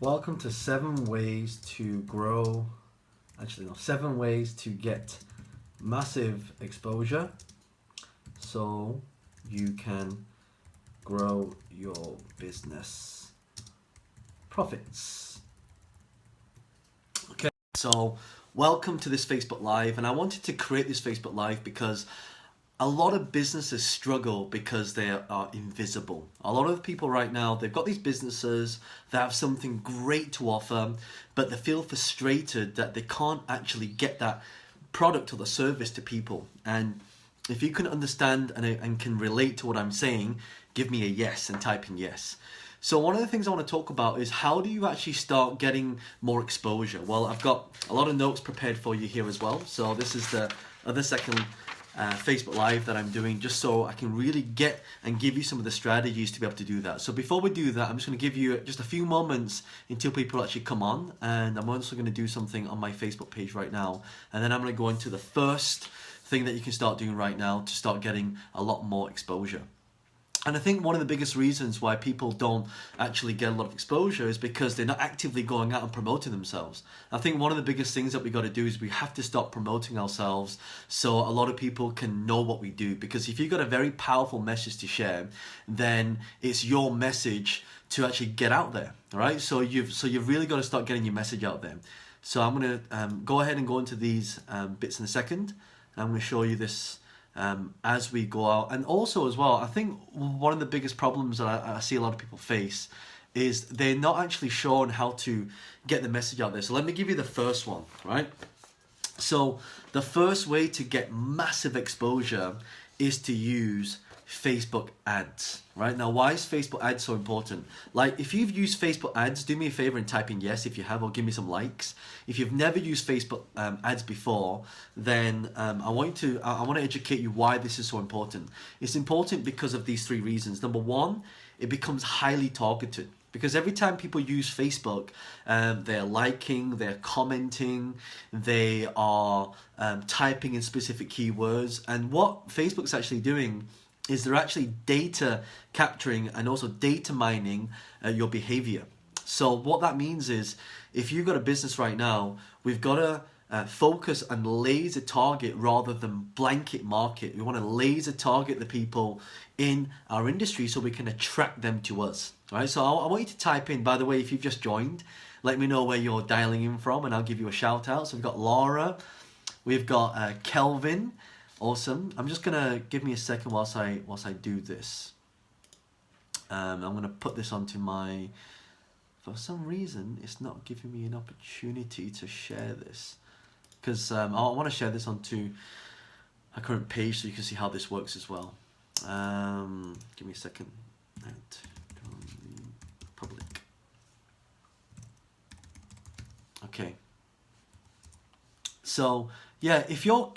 Welcome to 7 ways to grow, actually no, 7 ways to get massive exposure so you can grow your business profits. Okay, so welcome to this Facebook Live, and I wanted to create this Facebook Live because a lot of businesses struggle because they are invisible. A lot of people right now, they've got these businesses that have something great to offer, but they feel frustrated that they can't actually get that product or the service to people. And if you can understand and can relate to what I'm saying, give me a yes and type in yes. So one of the things I want to talk about is how do you actually start getting more exposure? Well, I've got a lot of notes prepared for you here as well. So this is the other second Facebook Live that I'm doing, just so I can really get and give you some of the strategies to be able to do that. So before we do that, I'm just going to give you just a few moments until people actually come on, and I'm also going to do something on my Facebook page right now, and then I'm going to go into the first thing that you can start doing right now to start getting a lot more exposure. And I think one of the biggest reasons why people don't actually get a lot of exposure is because they're not actively going out and promoting themselves. I think one of the biggest things that we got to do is we have to stop promoting ourselves so a lot of people can know what we do. Because if you've got a very powerful message to share, then it's your message to actually get out there, right? So you've really got to start getting your message out there. So I'm going to go ahead and go into these bits in a second. I'm going to show you this as we go out. And also as well, I think one of the biggest problems that I see a lot of people face is they're not actually shown how to get the message out there. So let me give you the first one, right? So the first way to get massive exposure is to use Facebook ads, right? Now, why is Facebook ads so important? Like, if you've used Facebook ads, do me a favor and type in yes if you have, or give me some likes. If you've never used Facebook ads before, then I want to educate you why this is so important. It's important because of these 3 reasons. Number 1, it becomes highly targeted. Because every time people use Facebook, they're liking, they're commenting, they are typing in specific keywords. And what Facebook's actually doing is they're actually data capturing and also data mining your behavior. So what that means is, if you've got a business right now, we've got to focus and laser target rather than blanket market. We want to laser target the people in our industry so we can attract them to us. All right, so I want you to type in, by the way, if you've just joined, let me know where you're dialing in from and I'll give you a shout out. So we've got Laura, we've got Kelvin. Awesome. I'm just gonna give me a second whilst I do this. I'm gonna put this onto my. For some reason, it's not giving me an opportunity to share this, because I want to share this onto a current page so you can see how this works as well. Give me a second. Public. Okay. So yeah, if you're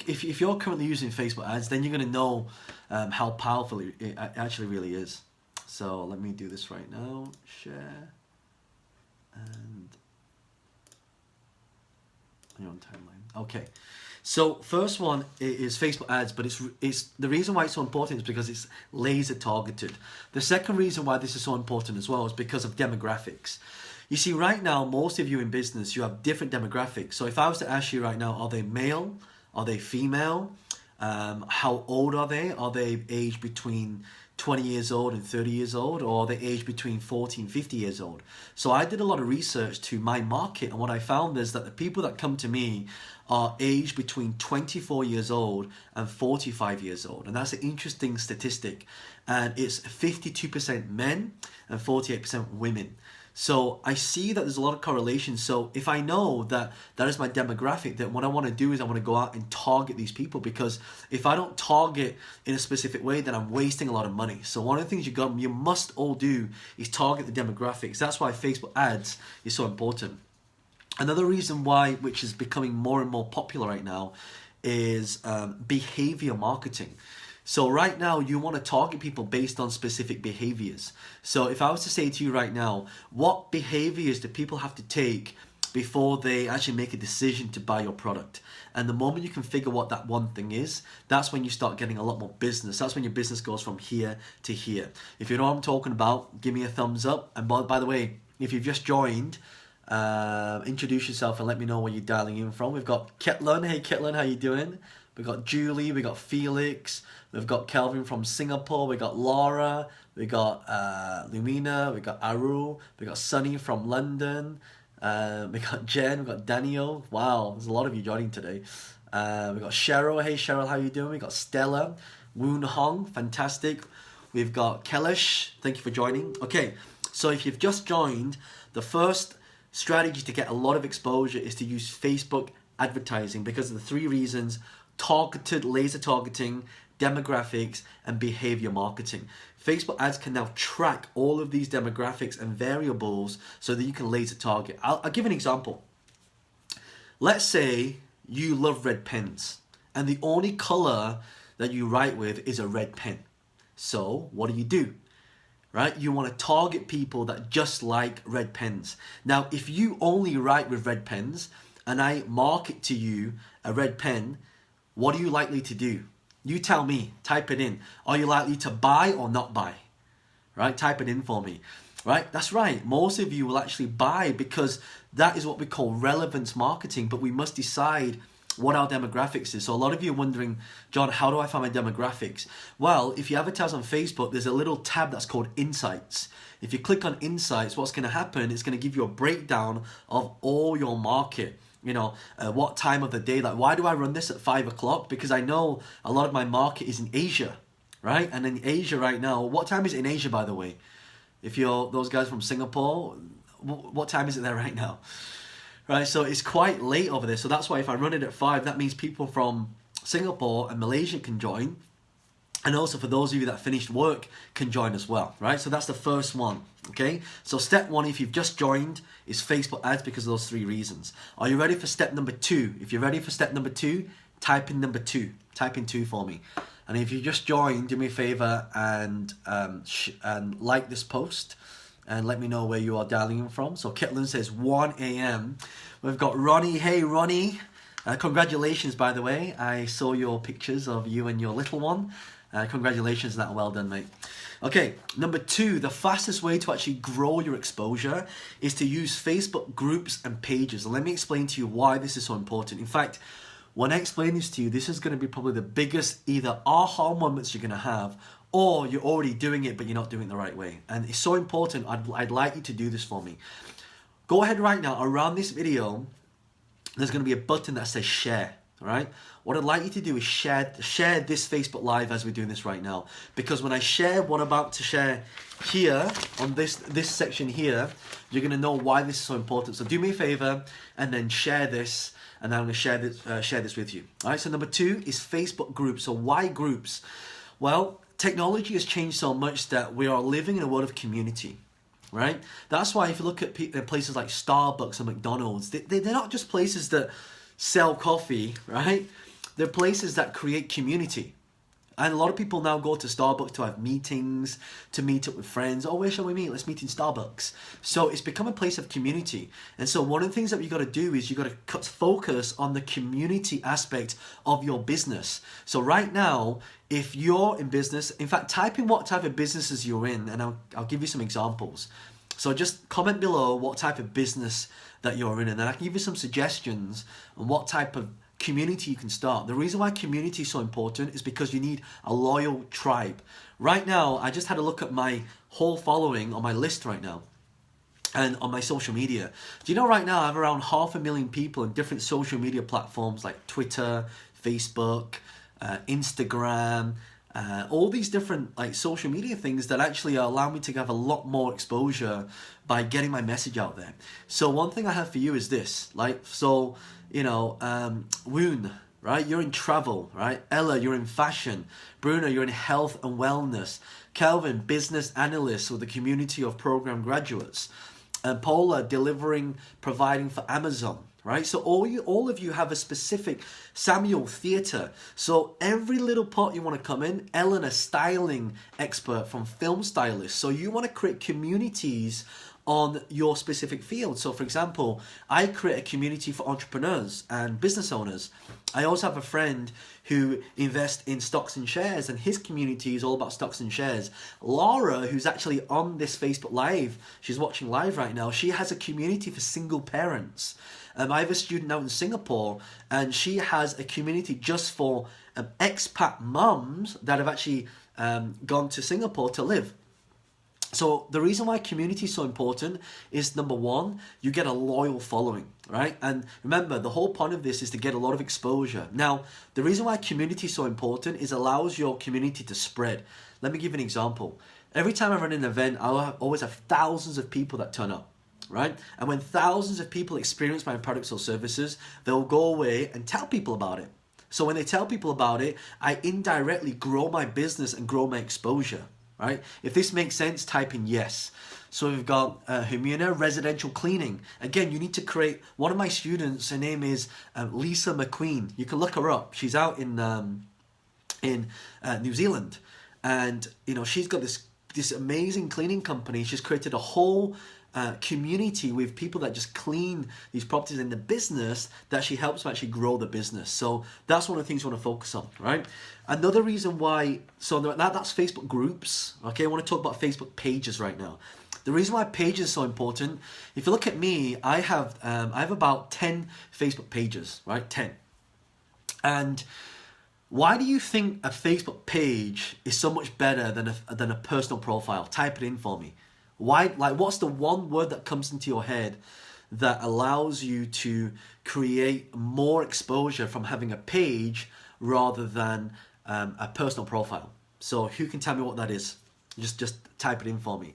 currently using Facebook ads, then you're gonna know how powerful it actually really is. So let me do this right now. Share and you're on timeline. Okay. So first one is Facebook ads, but it's the reason why it's so important is because it's laser targeted. The second reason why this is so important as well is because of demographics. You see, right now, most of you in business, you have different demographics. So if I was to ask you right now, are they male? Are they female? How old are they? Are they aged between 20 years old and 30 years old? Or are they aged between 40 and 50 years old? So I did a lot of research to my market, and what I found is that the people that come to me are aged between 24 years old and 45 years old. And that's an interesting statistic. And it's 52% men and 48% women. So I see that there's a lot of correlation. So if I know that that is my demographic, then what I want to do is I want to go out and target these people, because if I don't target in a specific way, then I'm wasting a lot of money. So one of the things you must all do is target the demographics. That's why Facebook ads is so important. Another reason why, which is becoming more and more popular right now, is behavior marketing. So right now, you want to target people based on specific behaviors. So if I was to say to you right now, what behaviors do people have to take before they actually make a decision to buy your product? And the moment you can figure what that one thing is, that's when you start getting a lot more business. That's when your business goes from here to here. If you know what I'm talking about, give me a thumbs up. And by the way, if you've just joined, introduce yourself and let me know where you're dialing in from. We've got Ketlin. Hey Ketlin, how you doing? We've got Julie, we've got Felix, we've got Kelvin from Singapore, we've got Laura, we've got Lumina, we've got Aru, we've got Sunny from London, we've got Jen, we've got Daniel. Wow, there's a lot of you joining today. We've got Cheryl. Hey Cheryl, how you doing? We've got Stella, Woon Hong, fantastic. We've got Kelish, thank you for joining. Okay, so if you've just joined, the first strategy to get a lot of exposure is to use Facebook advertising because of the 3 reasons: targeted laser targeting, demographics, and behavior marketing. Facebook ads can now track all of these demographics and variables so that you can laser target. I'll give an example. Let's say you love red pens and the only color that you write with is a red pen. So what do? Right? You want to target people that just like red pens. Now, if you only write with red pens and I market to you a red pen, what are you likely to do? You tell me, type it in. Are you likely to buy or not buy? Right? Type it in for me. Right? That's right. Most of you will actually buy because that is what we call relevance marketing, but we must decide what our demographics is. So a lot of you are wondering, John, how do I find my demographics? Well, if you advertise on Facebook, there's a little tab that's called Insights. If you click on Insights, what's going to happen, it's going to give you a breakdown of all your market. You know, what time of the day, like why do I run this at 5 o'clock? Because I know a lot of my market is in Asia, right? And in Asia right now, what time is it in Asia, by the way? If you're those guys from Singapore, what time is it there right now? Right, so it's quite late over there. So that's why if I run it at 5, that means people from Singapore and Malaysia can join. And also for those of you that finished work can join as well, right? So that's the first one, okay? So step 1, if you've just joined, is Facebook ads because of those 3 reasons. Are you ready for step number 2? If you're ready for step number 2, type in number 2. Type in 2 for me. And if you just joined, do me a favor and like this post. And let me know where you are dialing in from. So Ketlin says 1 a.m. We've got Ronnie. Hey Ronnie. Congratulations, by the way. I saw your pictures of you and your little one. Congratulations on that. Well done, mate. Okay, number 2, the fastest way to actually grow your exposure is to use Facebook groups and pages. And let me explain to you why this is so important. In fact, when I explain this to you, this is going to be probably the biggest either aha moments you're going to have, or you're already doing it, but you're not doing it the right way. And it's so important. I'd like you to do this for me. Go ahead right now, around this video, there's going to be a button that says share, all right? What I'd like you to do is share this Facebook Live as we're doing this right now. Because when I share what I'm about to share here, on this section here, you're going to know why this is so important. So do me a favor and then share this, and I'm going to share this with you. All right, so number 2 is Facebook groups. So why groups? Well, technology has changed so much that we are living in a world of community, right? That's why if you look at places like Starbucks and McDonald's, they're not just places that sell coffee, right? They're places that create community. And a lot of people now go to Starbucks to have meetings, to meet up with friends. Oh, where shall we meet? Let's meet in Starbucks. So it's become a place of community. And so one of the things that you got to do is you got to focus on the community aspect of your business. So right now, if you're in business, in fact, type in what type of businesses you're in, and I'll give you some examples. So just comment below what type of business that you're in, and then I can give you some suggestions on what type of community you can start. The reason why community is so important is because you need a loyal tribe. Right now, I just had a look at my whole following on my list right now and on my social media. Do you know right now I have around 500,000 people in different social media platforms like Twitter, Facebook, Instagram, all these different like social media things that actually allow me to have a lot more exposure by getting my message out there. So one thing I have for you is this, like, so, you know, Woon, right? You're in travel, right? Ella, you're in fashion. Bruno, you're in health and wellness. Kelvin, business analyst with a community of program graduates. And Paula, providing for Amazon. Right, so all of you have a specific Samuel theatre. So every little pot you want to come in. Ellen, a styling expert from Film Stylist. So you want to create communities on your specific field. So for example, I create a community for entrepreneurs and business owners. I also have a friend who invests in stocks and shares, and his community is all about stocks and shares. Laura, who's actually on this Facebook Live, she's watching live right now, she has a community for single parents. I have a student out in Singapore, and she has a community just for expat mums that have actually gone to Singapore to live. So the reason why community is so important is, number one, you get a loyal following, right? And remember, the whole point of this is to get a lot of exposure. Now, the reason why community is so important is allows your community to spread. Let me give you an example. Every time I run an event, I'll always have thousands of people that turn up, right? And when thousands of people experience my products or services, they'll go away and tell people about it. So when they tell people about it, I indirectly grow my business and grow my exposure. Right? If this makes sense, type in yes. So we've got Humina, residential cleaning. Again, you need to create, one of my students, her name is Lisa McQueen. You can look her up. She's out in New Zealand. And, you know, she's got this amazing cleaning company. She's created a whole community with people that just clean these properties in the business, that she helps them actually grow the business. So that's one of the things you want to focus on, right? Another reason why, so that's Facebook groups, okay? I want to talk about Facebook pages right now. The reason why pages are so important, if you look at me, I have about 10 Facebook pages, right? 10. And why do you think a Facebook page is so much better than a personal profile? Type it in for me. Why? Like, what's the one word that comes into your head that allows you to create more exposure from having a page rather than a personal profile? So who can tell me what that is? Just type it in for me.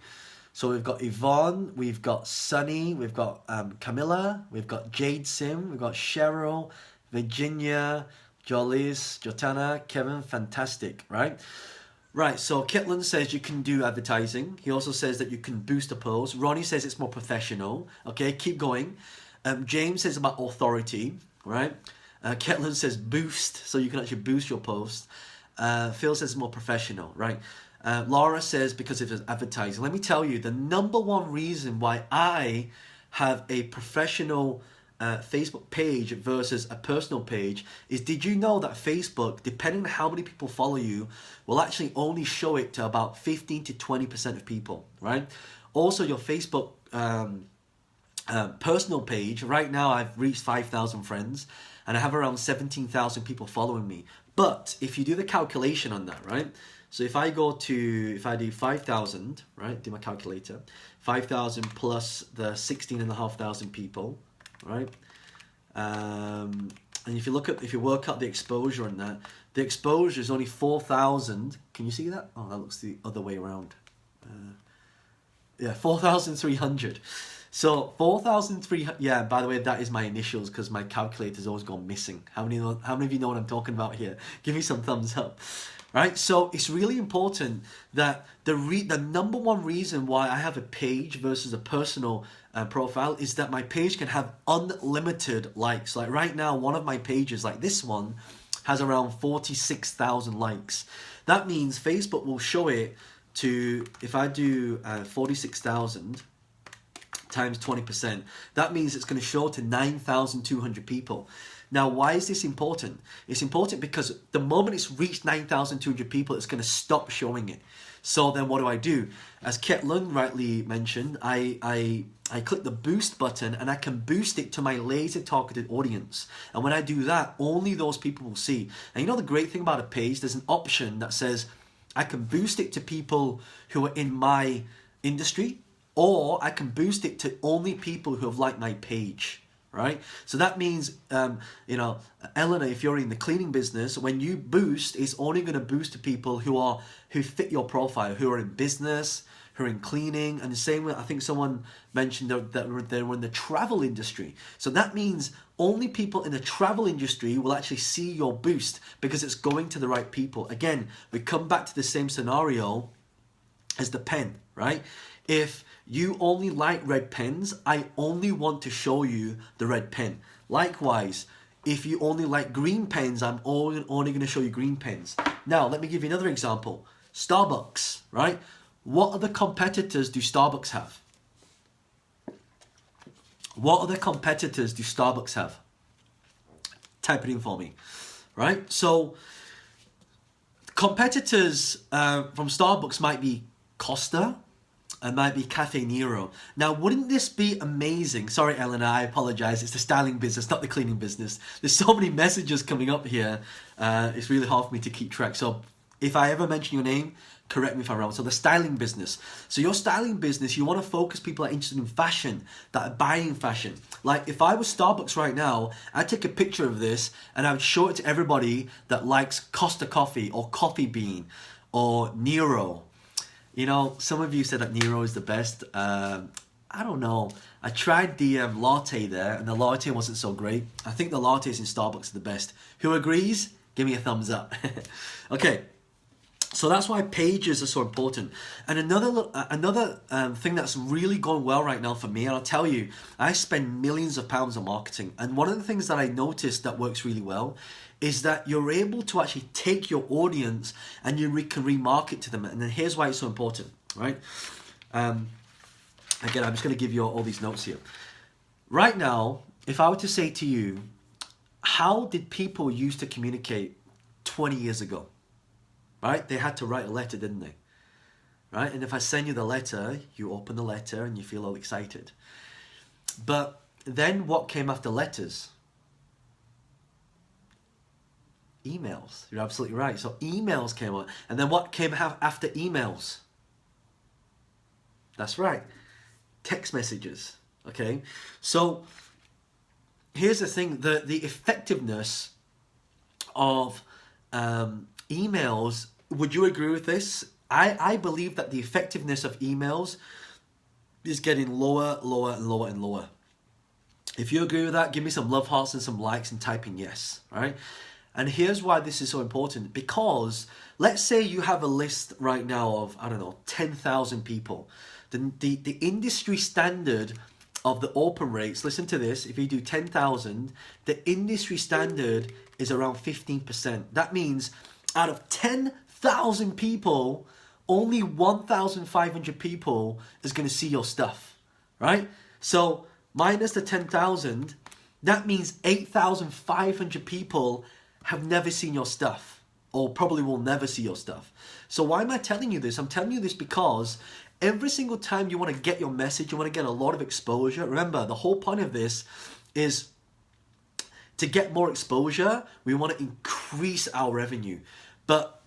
So we've got Yvonne, we've got Sunny, we've got Camilla, we've got Jade Sim, we've got Cheryl, Virginia, Jolis, Jotana, Kevin, fantastic, right? Right, so Kitlan says you can do advertising. He also says that you can boost a post. Ronnie says it's more professional. Okay, keep going. James says about authority, right? Kitlan says boost, so you can actually boost your post. Phil says more professional, right? Laura says because of advertising. Let me tell you, the number one reason why I have a professional Facebook page versus a personal page is, did you know that Facebook, depending on how many people follow you, will actually only show it to about 15 to 20% of people, right? Also, your Facebook personal page, right now I've reached 5,000 friends and I have around 17,000 people following me. But if you do the calculation on that, right? So if I do 5,000, right? Do my calculator. 5,000 plus the 16,500 people, right? And if you work out the exposure on that, the exposure is only 4,000. Can you see that? Oh, that looks the other way around. Yeah, 4,300. So 4,300. Yeah, by the way, that is my initials because my calculator's always gone missing. How many of you know what I'm talking about here? Give me some thumbs up. Right, so it's really important that the number one reason why I have a page versus a personal profile is that my page can have unlimited likes. Like right now, one of my pages, like this one, has around 46,000 likes. That means Facebook will show it to, if I do 46,000 times 20%, that means it's going to show to 9,200 people. Now, why is this important? It's important because the moment it's reached 9,200 people, it's going to stop showing it. So then what do? As Ket Lund rightly mentioned, I click the boost button and I can boost it to my laser targeted audience. And when I do that, only those people will see. And you know the great thing about a page, there's an option that says I can boost it to people who are in my industry, or I can boost it to only people who have liked my page. Right? So that means, Eleanor, if you're in the cleaning business, when you boost, it's only going to boost to people who fit your profile, who are in business, who are in cleaning. And the same way, I think someone mentioned that they were in the travel industry. So that means only people in the travel industry will actually see your boost because it's going to the right people. Again, we come back to the same scenario as the pen, right? If you only like red pens, I only want to show you the red pen. Likewise, if you only like green pens, I'm only going to show you green pens. Now, let me give you another example. Starbucks, right? What other competitors do Starbucks have? What other competitors do Starbucks have? Type it in for me, right? So competitors from Starbucks might be Costa and might be Cafe Nero. Now, wouldn't this be amazing? Sorry, Eleanor, I apologize. It's the styling business, not the cleaning business. There's so many messages coming up here. It's really hard for me to keep track. So if I ever mention your name, correct me if I'm wrong. So the styling business. So your styling business, you want to focus people that are interested in fashion, that are buying fashion. Like if I was Starbucks right now, I'd take a picture of this and I would show it to everybody that likes Costa Coffee or Coffee Bean or Nero. You know, some of you said that Nero is the best. I don't know. I tried the latte there and the latte wasn't so great. I think the lattes in Starbucks are the best. Who agrees? Give me a thumbs up. Okay. So that's why pages are so important. And another thing that's really going well right now for me, and I'll tell you, I spend millions of pounds on marketing. And one of the things that I noticed that works really well is that you're able to actually take your audience and you can remarket to them. And then here's why it's so important, right? Again, I'm just going to give you all these notes here. Right now, if I were to say to you, how did people used to communicate 20 years ago? Right? They had to write a letter, didn't they? Right? And if I send you the letter, you open the letter and you feel all excited. But then what came after letters? Emails. You're absolutely right. So emails came on. And then what came after emails? That's right. Text messages. Okay? So here's the thing. The effectiveness of emails, would you agree with this? I believe that the effectiveness of emails is getting lower, lower, and lower and lower. If you agree with that, give me some love hearts and some likes and type in yes, right? And here's why this is so important. Because let's say you have a list right now of, I don't know, 10,000 people. The industry standard of the open rates, listen to this, if you do 10,000, the industry standard is around 15%. That means out of 10,000 people, only 1,500 people is going to see your stuff, right? So minus the 10,000, that means 8,500 people have never seen your stuff or probably will never see your stuff. So why am I telling you this? I'm telling you this because every single time you want to get your message, you want to get a lot of exposure. Remember, the whole point of this is to get more exposure. We want to increase our revenue. But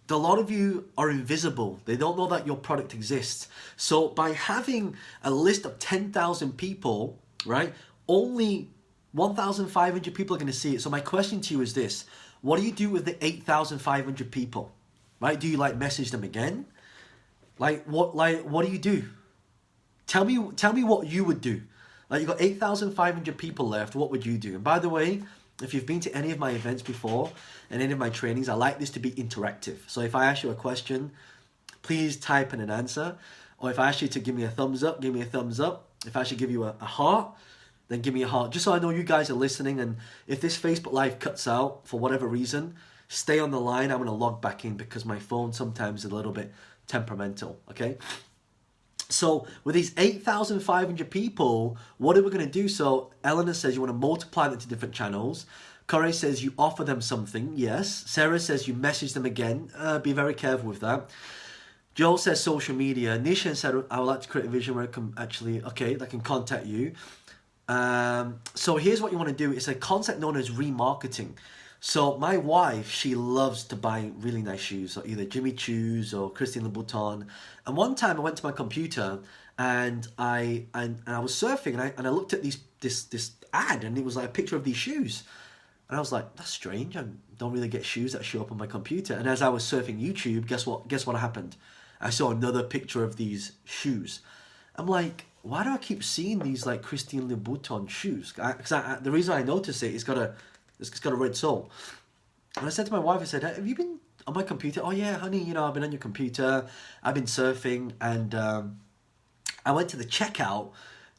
a lot of you are invisible. They don't know that your product exists. So by having a list of 10,000 people, right, only 1,500 people are going to see it. So my question to you is this. What do you do with the 8,500 people? Right? Do you message them again? What do you do? Tell me what you would do. You've got 8,500 people left. What would you do? And by the way, if you've been to any of my events before and any of my trainings, I like this to be interactive. So if I ask you a question, please type in an answer. Or if I ask you to give me a thumbs up, give me a thumbs up. If I should give you a heart, then give me a heart. Just so I know you guys are listening. And if this Facebook Live cuts out for whatever reason, stay on the line. I'm going to log back in because my phone sometimes is a little bit temperamental, okay? So with these 8,500 people, what are we going to do? So Eleanor says you want to multiply them to different channels. Corey says you offer them something. Yes. Sarah says you message them again. Be very careful with that. Joel says social media. Nishan said I would like to create a vision where I can actually, okay, that can contact you. So here's what you want to do. It's a concept known as remarketing. So my wife, she loves to buy really nice shoes, so either Jimmy Choo's or Christian Louboutin. And one time I went to my computer and I was surfing and I looked at this ad and it was like a picture of these shoes. And I was like, that's strange. I don't really get shoes that show up on my computer. And as I was surfing YouTube, guess what happened? I saw another picture of these shoes. I'm like, why do I keep seeing these like Christian Louboutin shoes? Because the reason I noticed it, it's got a red sole. And I said to my wife, I said, have you been on my computer? Oh yeah, honey, I've been on your computer. I've been surfing and I went to the checkout,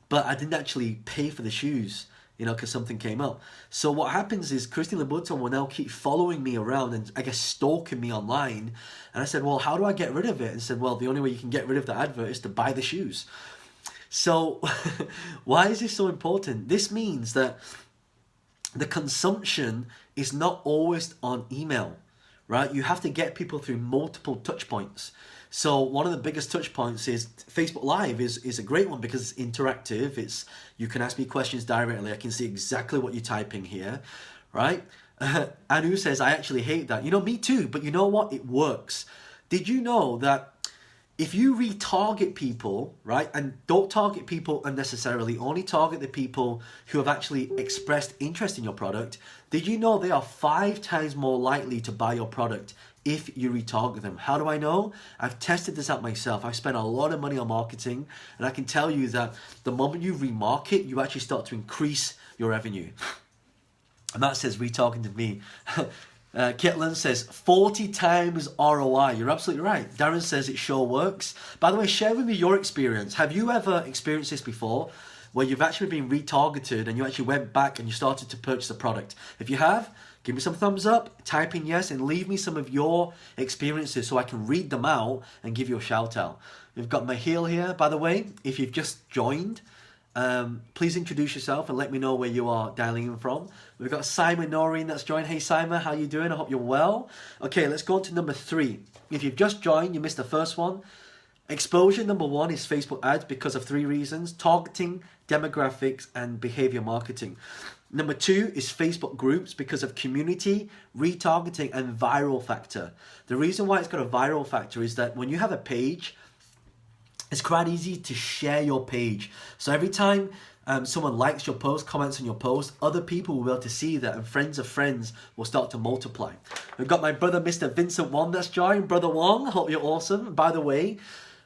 but I didn't actually pay for the shoes, because something came up. So what happens is Christian Louboutin will now keep following me around and I guess stalking me online. And I said, well, how do I get rid of it? And said, well, the only way you can get rid of the advert is to buy the shoes. So why is this so important? This means that the consumption is not always on email, right? You have to get people through multiple touch points. So one of the biggest touch points is Facebook Live is a great one because it's interactive. You can ask me questions directly. I can see exactly what you're typing here, right? Anu says, I actually hate that. You know, me too, but you know what? It works. Did you know that if you retarget people, right, and don't target people unnecessarily, only target the people who have actually expressed interest in your product, did you know they are 5 times more likely to buy your product if you retarget them? How do I know? I've tested this out myself. I've spent a lot of money on marketing, and I can tell you that the moment you remarket, you actually start to increase your revenue. And that says retargeting to me. Kitlin says 40 times ROI. You're absolutely right. Darren says it sure works. By the way, share with me your experience. Have you ever experienced this before, where you've actually been retargeted and you actually went back and you started to purchase a product? If you have, give me some thumbs up, type in yes, and leave me some of your experiences so I can read them out and give you a shout out. We've got Mahil here, by the way. If you've just joined, please introduce yourself and let me know where you are dialing in from. We've got Simon Noreen that's joined. Hey Simon, how you doing? I hope you're well. Okay, let's go on to number 3. If you've just joined, you missed the first one. Exposure number 1 is Facebook ads because of 3 reasons: targeting, demographics, and behavior marketing. Number 2 is Facebook groups because of community, retargeting, and viral factor. The reason why it's got a viral factor is that when you have a page, it's quite easy to share your page. So every time someone likes your post, comments on your post, other people will be able to see that, and friends of friends will start to multiply. We've got my brother, Mr. Vincent Wong, that's joined. Brother Wong, hope you're awesome. By the way,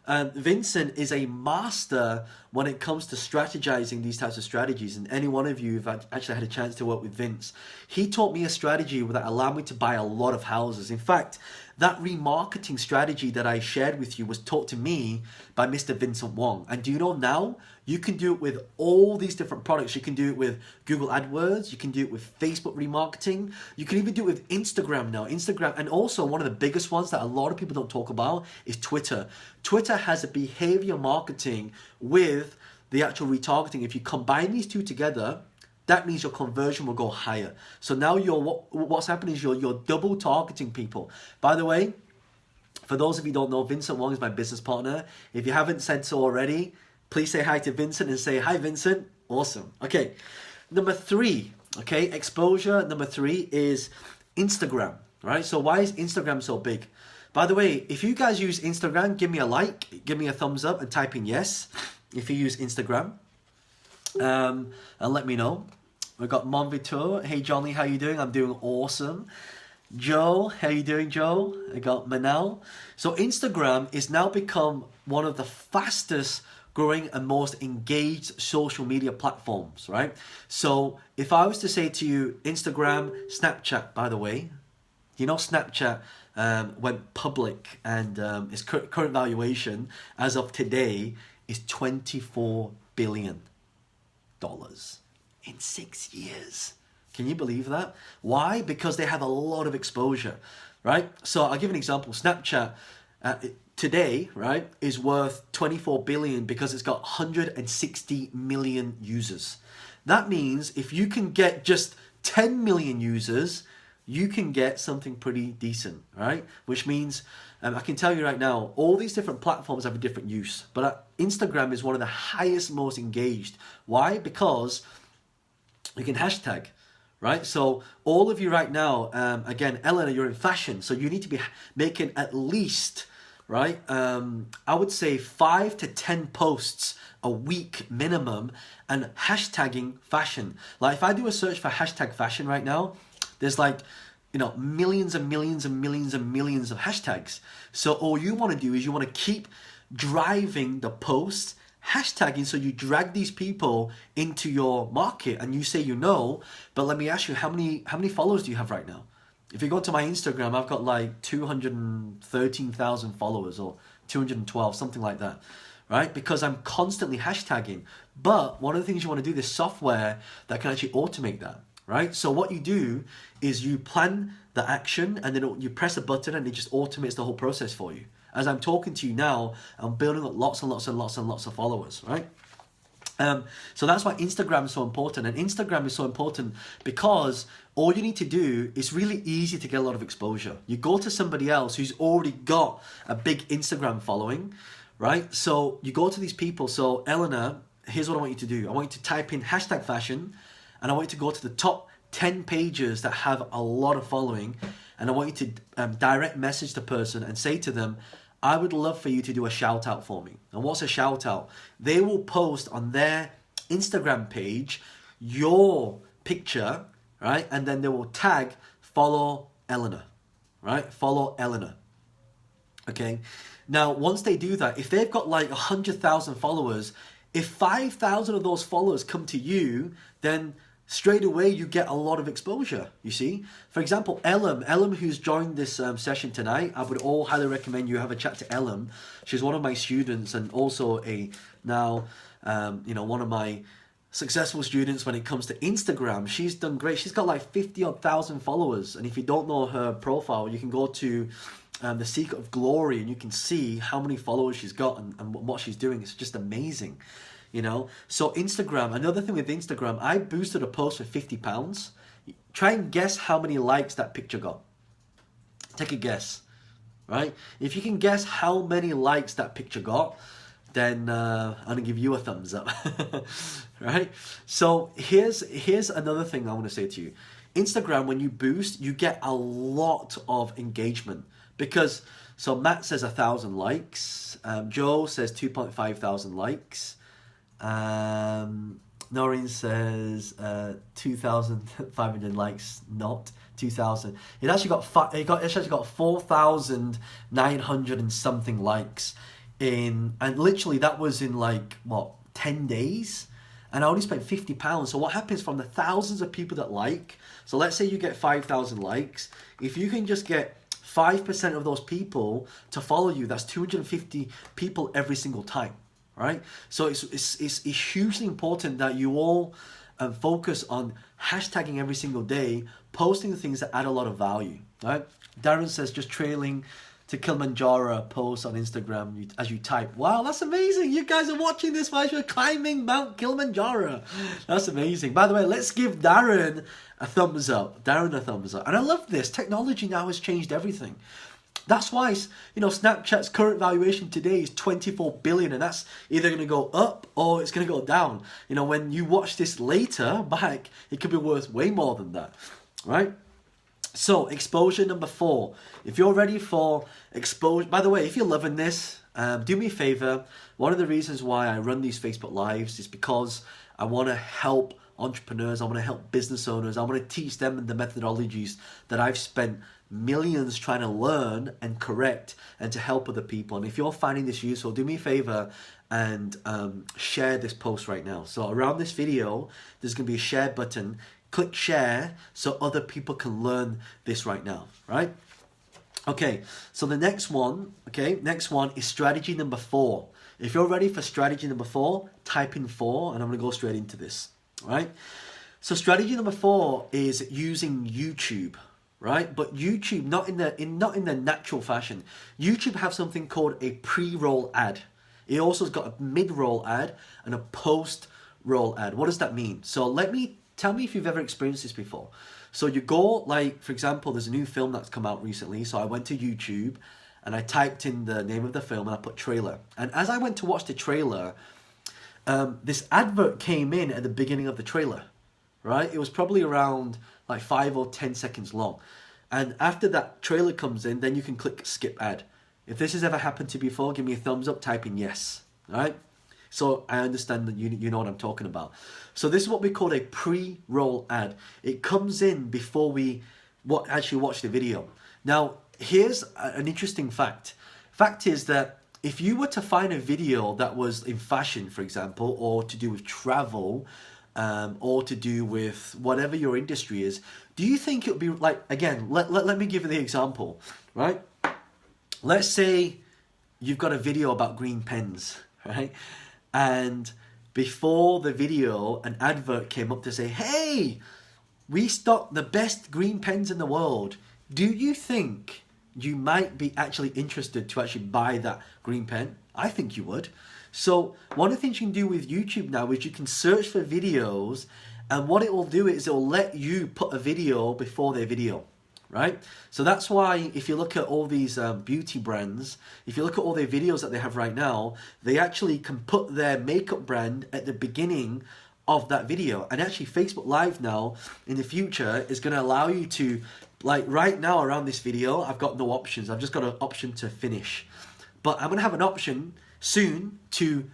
Vincent is a master when it comes to strategizing these types of strategies, and any one of you who've actually had a chance to work with Vince, he taught me a strategy that allowed me to buy a lot of houses. In fact, that remarketing strategy that I shared with you was taught to me by Mr. Vincent Wong. And do you know now, you can do it with all these different products. You can do it with Google AdWords. You can do it with Facebook remarketing. You can even do it with Instagram now. Instagram, and also one of the biggest ones that a lot of people don't talk about is Twitter. Twitter has a behavior marketing with the actual retargeting. If you combine these two together, that means your conversion will go higher. So now what's happening is you're double targeting people. By the way, for those of you who don't know, Vincent Wong is my business partner. If you haven't said so already, please say hi to Vincent and say, hi Vincent, awesome. Okay, number 3, okay, exposure number 3 is Instagram, right? So why is Instagram so big? By the way, if you guys use Instagram, give me a like, give me a thumbs up and type in yes if you use Instagram. And let me know. We've got Monvitor. Hey Johnny, how you doing? I'm doing awesome. Joe, how you doing, Joe? I got Manal. So Instagram is now become one of the fastest growing and most engaged social media platforms, right? So if I was to say to you, Instagram, Snapchat, by the way, you know Snapchat went public, and its current valuation as of today is $24 billion in 6 years. Can you believe that? Why? Because they have a lot of exposure, right? So I'll give an example. Snapchat today, right, is worth 24 billion because it's got 160 million users. That means if you can get just 10 million users, you can get something pretty decent, right? Which means I can tell you right now, all these different platforms have a different use, but Instagram is one of the highest, most engaged. Why? Because you can hashtag, right? So all of you right now, again, Eleanor, you're in fashion, so you need to be making at least, right, I would say 5 to 10 posts a week minimum, and hashtagging fashion. Like if I do a search for hashtag fashion right now, there's like, you know, millions and millions and millions and millions of hashtags. So all you want to do is you want to keep driving the posts, hashtagging, so you drag these people into your market, and you say you know, but let me ask you, how many followers do you have right now? If you go to my Instagram, I've got like 213,000 followers, or 212, something like that, right? Because I'm constantly hashtagging. But one of the things you want to do, this software that can actually automate that, right? So what you do is you plan the action, and then you press a button and it just automates the whole process for you. As I'm talking to you now, I'm building up lots and lots and lots and lots of followers, right? So that's why Instagram is so important. And Instagram is so important because all you need to do is really easy to get a lot of exposure. You go to somebody else who's already got a big Instagram following, right? So you go to these people. So Eleanor, here's what I want you to do. I want you to type in hashtag fashion, and I want you to go to the top 10 pages that have a lot of following. And I want you to direct message the person and say to them, I would love for you to do a shout out for me. And what's a shout out? They will post on their Instagram page your picture, right? And then they will tag follow Eleanor, right? Follow Eleanor. Okay. Now, once they do that, if they've got like 100,000 followers, if 5,000 of those followers come to you, then straight away you get a lot of exposure, you see. For example, Ellum who's joined this session tonight, I would all highly recommend you have a chat to Ellum. She's one of my students and also one of my successful students when it comes to Instagram. She's done great. She's got like 50-odd thousand followers, and if you don't know her profile, you can go to The Secret of Glory and you can see how many followers she's got and what she's doing. It's just amazing. You know, so Instagram, another thing with Instagram, I boosted a post for £50. Try and guess how many likes that picture got. Take a guess, right? If you can guess how many likes that picture got, then I'm gonna give you a thumbs up, right? So here's another thing I want to say to you. Instagram, when you boost, you get a lot of engagement because, so Matt says 1,000 likes, Joe says 2.5 thousand likes, Noreen says 2,500 likes, not 2,000. It actually got 4,900 and something likes and literally that was in like what 10 days, and I only spent £50. So what happens from the thousands of people that like? So let's say you get 5,000 likes. If you can just get 5% of those people to follow you, that's 250 people every single time. Right? So it's hugely important that you all focus on hashtagging every single day, posting the things that add a lot of value. Right? Darren says just trailing to Kilimanjaro post on Instagram as you type. Wow, that's amazing. You guys are watching this while you're climbing Mount Kilimanjaro. That's amazing. By the way, let's give Darren a thumbs up. And I love this. Technology now has changed everything. That's why, Snapchat's current valuation today is 24 billion, and that's either going to go up or it's going to go down. When you watch this later back, it could be worth way more than that, right? So, exposure number 4. If you're ready for exposure, by the way, if you're loving this, do me a favor. One of the reasons why I run these Facebook Lives is because I want to help entrepreneurs, I want to help business owners, I want to teach them the methodologies that I've spent millions trying to learn and correct and to help other people. And if you're finding this useful, do me a favor and share this post right now. So around this video, there's going to be a share button. Click share so other people can learn this right now, right? Okay, so the next one is strategy number 4. If you're ready for strategy number 4, type in 4 and I'm going to go straight into this, right? So strategy number 4 is using YouTube. Right, but YouTube not in the natural fashion. YouTube have something called a pre-roll ad. It also has got a mid-roll ad and a post-roll ad. What does that mean? So tell me if you've ever experienced this before. So you go, like, for example, there's a new film that's come out recently. So I went to YouTube and I typed in the name of the film and I put trailer. And as I went to watch the trailer, this advert came in at the beginning of the trailer. Right? It was probably around like 5 or 10 seconds long. And after that trailer comes in, then you can click skip ad. If this has ever happened to you before, give me a thumbs up, type in yes. Right? So I understand that you know what I'm talking about. So this is what we call a pre-roll ad. It comes in before we actually watch the video. Now, here's an interesting fact. Fact is that if you were to find a video that was in fashion, for example, or to do with travel, or to do with whatever your industry is, do you think it would be like, again, let me give you the example, right? Let's say you've got a video about green pens, right? And before the video, an advert came up to say, hey, we stock the best green pens in the world. Do you think you might be actually interested to actually buy that green pen? I think you would. So one of the things you can do with YouTube now is you can search for videos, and what it will do is it will let you put a video before their video, right? So that's why if you look at all these beauty brands, if you look at all their videos that they have right now, they actually can put their makeup brand at the beginning of that video. And actually Facebook Live now in the future is going to allow you to, like right now around this video, I've got no options. I've just got an option to finish. But I'm going to have an option soon to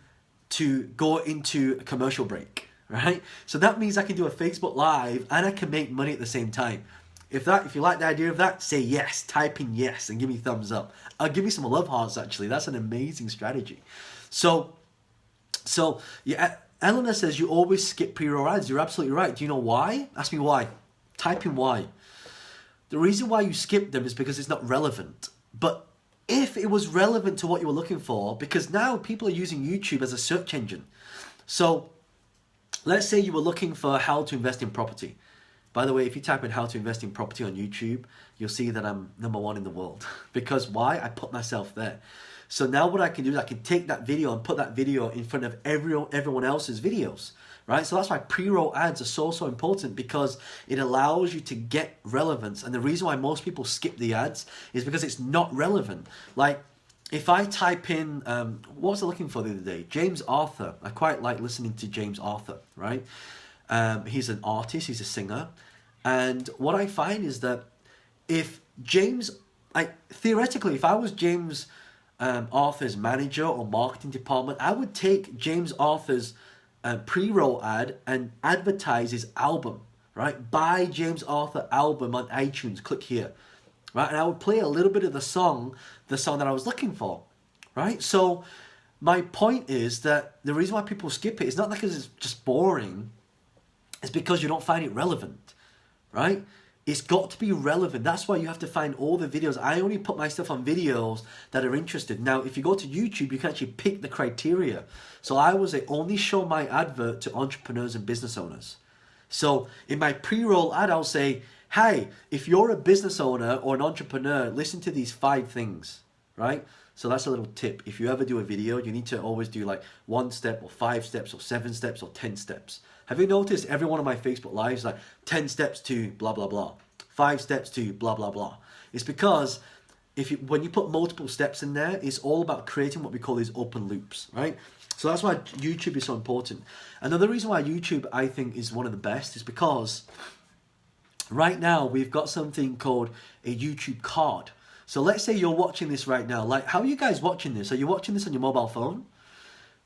go into a commercial break, right? So that means I can do a Facebook Live and I can make money at the same time. If you like the idea of that, say yes, type in yes and give me thumbs up. I'll give you some love hearts actually. That's an amazing strategy. So yeah, Eleanor says you always skip pre-roll ads. You're absolutely right. Do you know why? Ask me why. Type in why. The reason why you skip them is because it's not relevant. But if it was relevant to what you were looking for, because now people are using YouTube as a search engine. So let's say you were looking for how to invest in property. By the way, if you type in how to invest in property on YouTube, you'll see that I'm #1 in the world. Because why? I put myself there. So now what I can do is I can take that video and put that video in front of everyone else's videos, right? So that's why pre-roll ads are so important, because it allows you to get relevance. And the reason why most people skip the ads is because it's not relevant. Like if I type in, what was I looking for the other day? James Arthur. I quite like listening to James Arthur, right? He's an artist, he's a singer. And what I find is that if theoretically, if I was James Arthur's manager or marketing department, I would take James Arthur's pre-roll ad and advertise his album, right? Buy James Arthur album on iTunes, click here, right? And I would play a little bit of the song that I was looking for, right? So my point is that the reason why people skip it is not because it's just boring, it's because you don't find it relevant, right? It's got to be relevant. That's why you have to find all the videos. I only put my stuff on videos that are interested. Now, if you go to YouTube, you can actually pick the criteria. So I was only show my advert to entrepreneurs and business owners. So in my pre-roll ad, I'll say, hey, if you're a business owner or an entrepreneur, listen to these 5 things, right? So that's a little tip. If you ever do a video, you need to always do like 1 step or 5 steps or 7 steps or 10 steps. Have you noticed every one of my Facebook Lives, like 10 steps to blah, blah, blah, 5 steps to blah, blah, blah. It's because when you put multiple steps in there, it's all about creating what we call these open loops, right? So that's why YouTube is so important. Another reason why YouTube, I think, is one of the best is because right now we've got something called a YouTube card. So let's say you're watching this right now. Like, how are you guys watching this? Are you watching this on your mobile phone?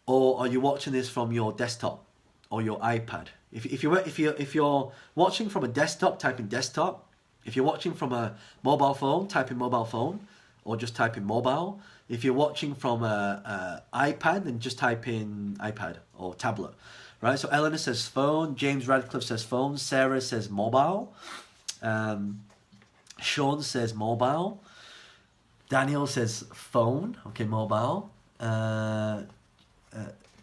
Or are you watching this from your desktop or your iPad? If you're watching from a desktop, type in desktop. If you're watching from a mobile phone, type in mobile phone, or just type in mobile. If you're watching from a iPad, then just type in iPad or tablet, right? So Eleanor says phone, James Radcliffe says phone, Sarah says mobile, Sean says mobile, Daniel says phone, okay, mobile,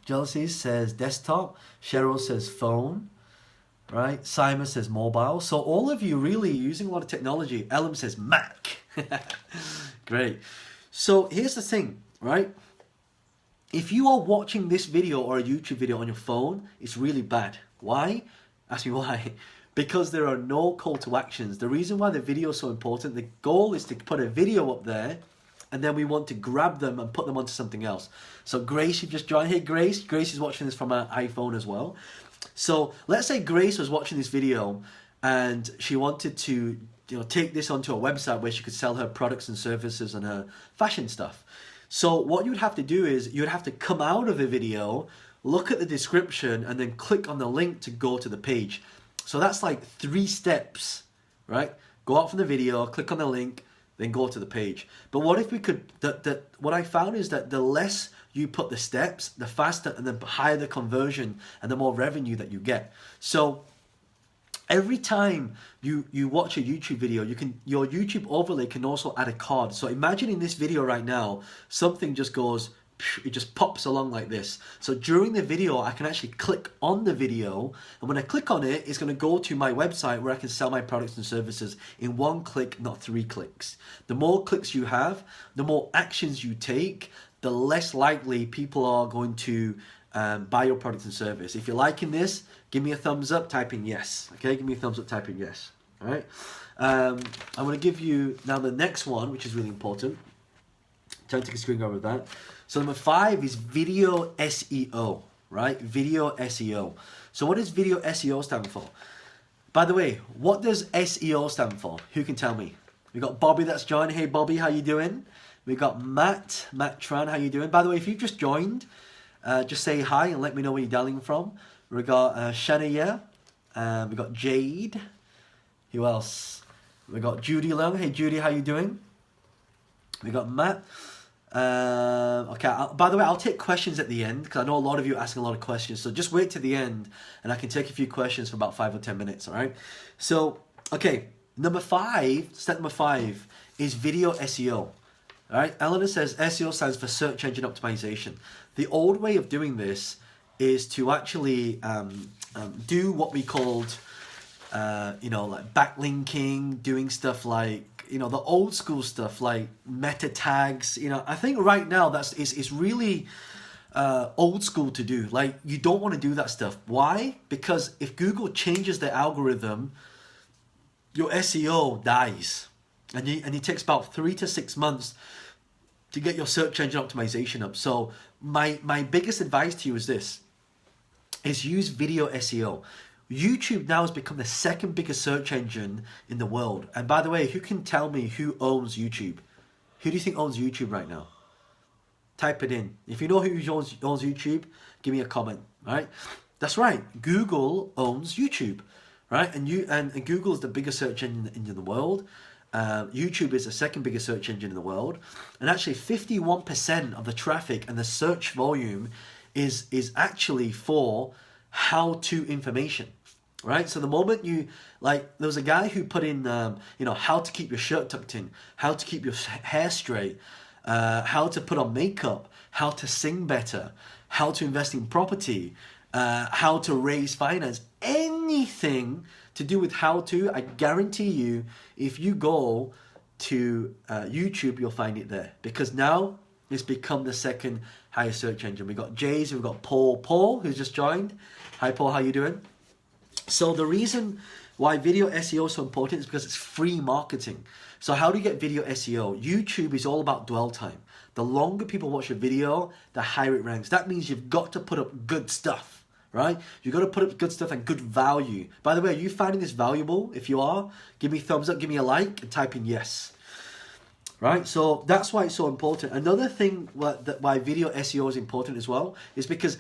Jealousy says desktop, Cheryl says phone, right? Simon says mobile. So all of you really using a lot of technology. Ellen says Mac. Great. So here's the thing, right? If you are watching this video or a YouTube video on your phone, it's really bad. Why? Ask me why. Because there are no call to actions. The reason why the video is so important, the goal is to put a video up there, and then we want to grab them and put them onto something else. So Grace, you just joined. Hey Grace. Grace is watching this from her iPhone as well. So let's say Grace was watching this video and she wanted to take this onto a website where she could sell her products and services and her fashion stuff. So what you would have to do is you would have to come out of the video, look at the description, and then click on the link to go to the page. So that's like 3 steps, right? Go out from the video, click on the link, then go to the page. But what if we could, what I found is that the less you put the steps, the faster and the higher the conversion and the more revenue that you get. So every time you watch a YouTube video, your YouTube overlay can also add a card. So imagine in this video right now, something just goes, it just pops along like this. So during the video, I can actually click on the video, and when I click on it, it's going to go to my website where I can sell my products and services in 1 click, not 3 clicks. The more clicks you have, the more actions you take, the less likely people are going to buy your product and service. If you're liking this, give me a thumbs up, type in yes. Okay, give me a thumbs up, type in yes. All right. I'm going to give you now the next one, which is really important. Try to take a screen grab of that. So number 5 is video SEO, right? Video SEO. So what does video SEO stand for? By the way, what does SEO stand for? Who can tell me? We got Bobby that's joined. Hey Bobby, how you doing? We got Matt Tran, how you doing? By the way, if you've just joined, just say hi and let me know where you're dialing from. We got Shania. We got Jade. Who else? We got Judy Long. Hey Judy, how you doing? We got Matt. Okay, by the way, I'll take questions at the end because I know a lot of you are asking a lot of questions. So just wait to the end and I can take a few questions for about 5 or 10 minutes, all right? So, okay, step number 5 is video SEO. All right, Eleanor says SEO stands for search engine optimization. The old way of doing this is to actually do what we called, like backlinking, doing stuff like, the old school stuff like meta tags. I think right now it's really old school to do. Like, you don't want to do that stuff. Why? Because if Google changes their algorithm, your SEO dies, and it takes about 3 to 6 months to get your search engine optimization up. So my biggest advice to you is this: is use video SEO. YouTube now has become the second biggest search engine in the world. And by the way, who can tell me who owns YouTube? Who do you think owns YouTube right now? Type it in. If you know who owns YouTube, give me a comment. All right? That's right. Google owns YouTube, right? And Google is the biggest search engine in the world. YouTube is the second biggest search engine in the world. And actually 51% of the traffic and the search volume is actually for how-to information, right? So the moment there was a guy who put in, how to keep your shirt tucked in, how to keep your hair straight, how to put on makeup, how to sing better, how to invest in property, how to raise finance, anything to do with how to. I guarantee you, if you go to YouTube, you'll find it there, because now it's become the second highest search engine. We've got Jays, we've got Paul, who's just joined. Hi Paul, how you doing? So the reason why video SEO is so important is because it's free marketing. So how do you get video SEO? YouTube is all about dwell time. The longer people watch a video, the higher it ranks. That means you've got to put up good stuff, right? You've got to put up good stuff and good value. By the way, are you finding this valuable? If you are, give me a thumbs up, give me a like, and type in yes. Right, so that's why it's so important. Another thing why video SEO is important as well is because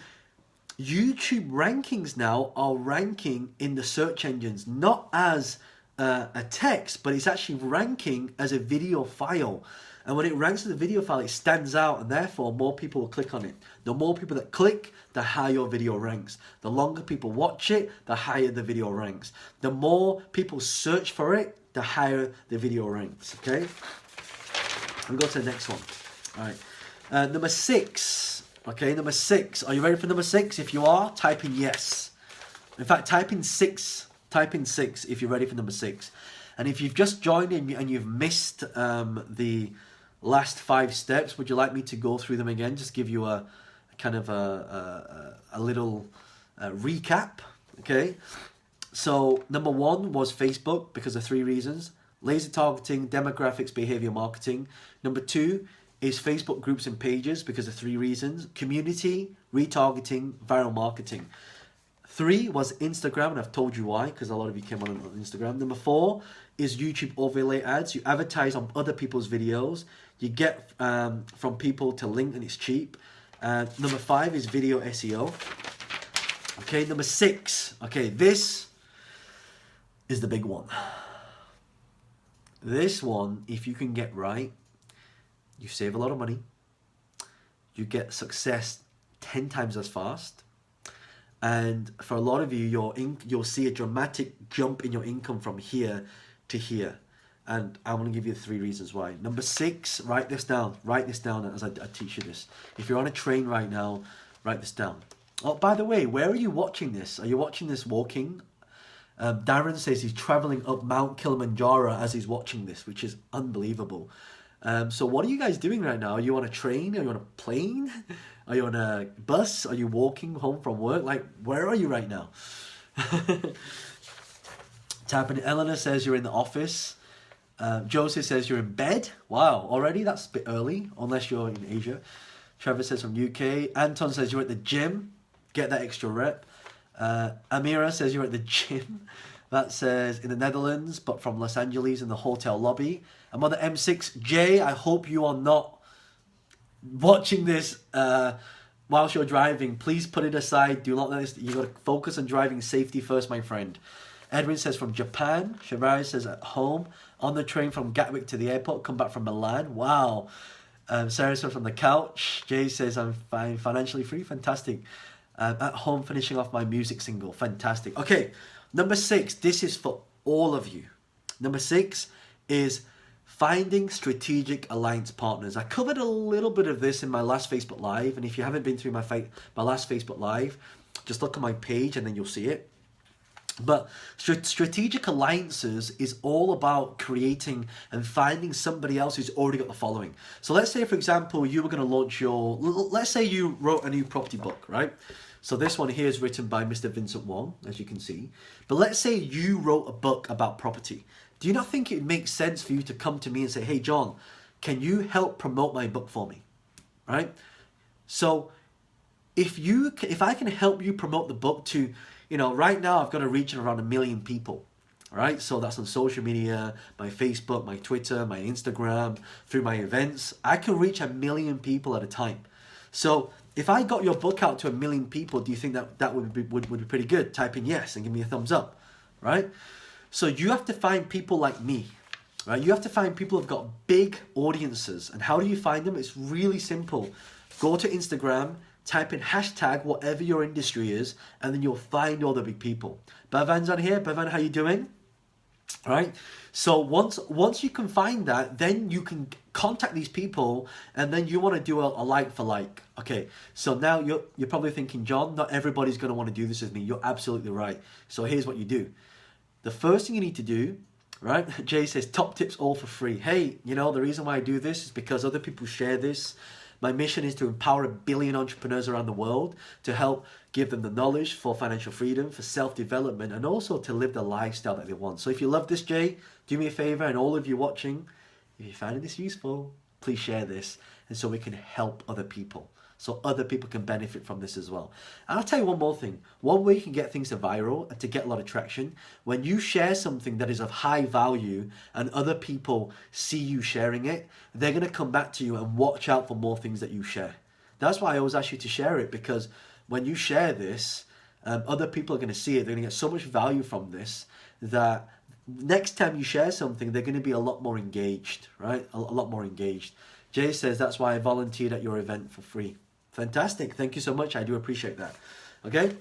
YouTube rankings now are ranking in the search engines, not as a text, but it's actually ranking as a video file. And when it ranks as a video file, it stands out, and therefore more people will click on it. The more people that click, the higher your video ranks. The longer people watch it, the higher the video ranks. The more people search for it, the higher the video ranks, okay? We'll go to the next one. All right. Number 6. Okay, number 6. Are you ready for number 6? If you are, type in yes. In fact, type in 6. Type in 6 if you're ready for number 6. And if you've just joined in and you've missed the last 5 steps, would you like me to go through them again? Just give you a kind of a little recap. Okay. So number 1 was Facebook because of 3 reasons. Laser targeting, demographics, behavior marketing. Number 2 is Facebook groups and pages because of 3 reasons. Community, retargeting, viral marketing. 3 was Instagram, and I've told you why, because a lot of you came on Instagram. Number 4 is YouTube overlay ads. You advertise on other people's videos. You get from people to link, and it's cheap. Number 5 is video SEO. Okay, number 6. Okay, this is the big one. This one, if you can get right, you save a lot of money. You get success 10 times as fast. And for a lot of you, you'll see a dramatic jump in your income from here to here. And I want to give you 3 reasons why. Number 6, write this down. Write this down as I teach you this. If you're on a train right now, write this down. Oh, by the way, where are you watching this? Are you watching this walking? Darren says he's traveling up Mount Kilimanjaro as he's watching this, which is unbelievable. So what are you guys doing right now? Are you on a train? Are you on a plane? Are you on a bus? Are you walking home from work? Like, where are you right now? Tapping. Eleanor says you're in the office. Joseph says you're in bed. Wow, already? That's a bit early, unless you're in Asia. Trevor says from UK. Anton says you're at the gym. Get that extra rep. Amira says you're at the gym. That says in the Netherlands, but from Los Angeles in the hotel lobby. I'm on the M6. Jay, I hope you are not watching this whilst you're driving. Please put it aside. Do not let this. You got to focus on driving safety first, my friend. Edwin says from Japan. Shirai says at home. On the train from Gatwick to the airport. Come back from Milan. Wow. Sarah says from the couch. Jay says I'm fine, financially free. Fantastic. At home finishing off my music single. Fantastic. Okay. Number 6. This is for all of you. Number 6 is finding strategic alliance partners. I covered a little bit of this in my last Facebook Live. And if you haven't been through my last Facebook Live, just look at my page and then you'll see it. But strategic alliances is all about creating and finding somebody else who's already got the following. So let's say, for example, you were going to launch let's say you wrote a new property book, right? So this one here is written by Mr. Vincent Wong, as you can see. But let's say you wrote a book about property. Do you not think it makes sense for you to come to me and say, hey, John, can you help promote my book for me, right? So if I can help you promote the book to, right now I've got a reach of around 1 million people, right? So that's on social media, my Facebook, my Twitter, my Instagram, through my events. I can reach 1 million people at a time. So if I got your book out to 1 million people, do you think that would be pretty good? Type in yes and give me a thumbs up, right? So you have to find people like me, right? You have to find people who've got big audiences. And how do you find them? It's really simple. Go to Instagram, type in hashtag whatever your industry is, and then you'll find all the big people. Bhavan's on here. Bhavan, how you doing? All right. So once you can find that, then you can contact these people, and then you want to do a like for like. Okay. So now you're probably thinking, John, not everybody's going to want to do this with me. You're absolutely right. So here's what you do. The first thing you need to do, right? Jay says top tips all for free. Hey, the reason why I do this is because other people share this. My mission is to empower 1 billion entrepreneurs around the world, to help give them the knowledge for financial freedom, for self-development, and also to live the lifestyle that they want. So if you love this, Jay, do me a favor, and all of you watching, if you find this useful, please share this, and so we can help other people. So other people can benefit from this as well. And I'll tell you one more thing. One way you can get things to viral and to get a lot of traction, when you share something that is of high value and other people see you sharing it, they're going to come back to you and watch out for more things that you share. That's why I always ask you to share it, because when you share this, other people are going to see it. They're going to get so much value from this that next time you share something, they're going to be a lot more engaged, right? A lot more engaged. Jay says, that's why I volunteered at your event for free. Fantastic. Thank you so much. I do appreciate that. Okay.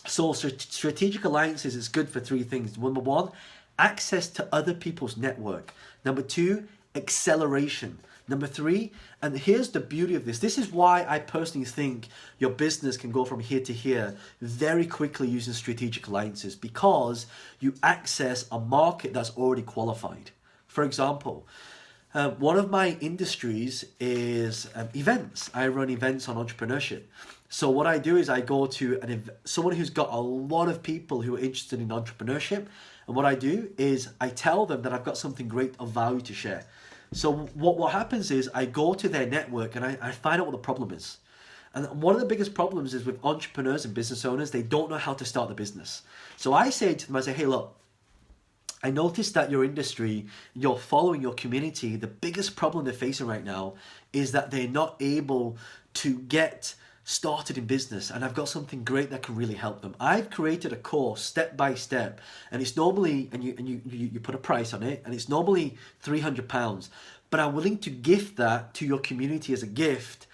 So strategic alliances is good for 3 things. Number 1, access to other people's network. Number 2, acceleration. Number 3, and here's the beauty of this. This is why I personally think your business can go from here to here very quickly using strategic alliances, because you access a market that's already qualified. For example, one of my industries is events. I run events on entrepreneurship. So what I do is I go to someone who's got a lot of people who are interested in entrepreneurship. And what I do is I tell them that I've got something great of value to share. So what happens is I go to their network and I find out what the problem is. And one of the biggest problems is with entrepreneurs and business owners, they don't know how to start the business. So I say to them, I say, hey, look, I noticed that your industry, you're following your community. The biggest problem they're facing right now is that they're not able to get started in business. And I've got something great that can really help them. I've created a course step by step, and it's normally, and you put a price on it, and it's normally £300. But I'm willing to gift that to your community as a gift,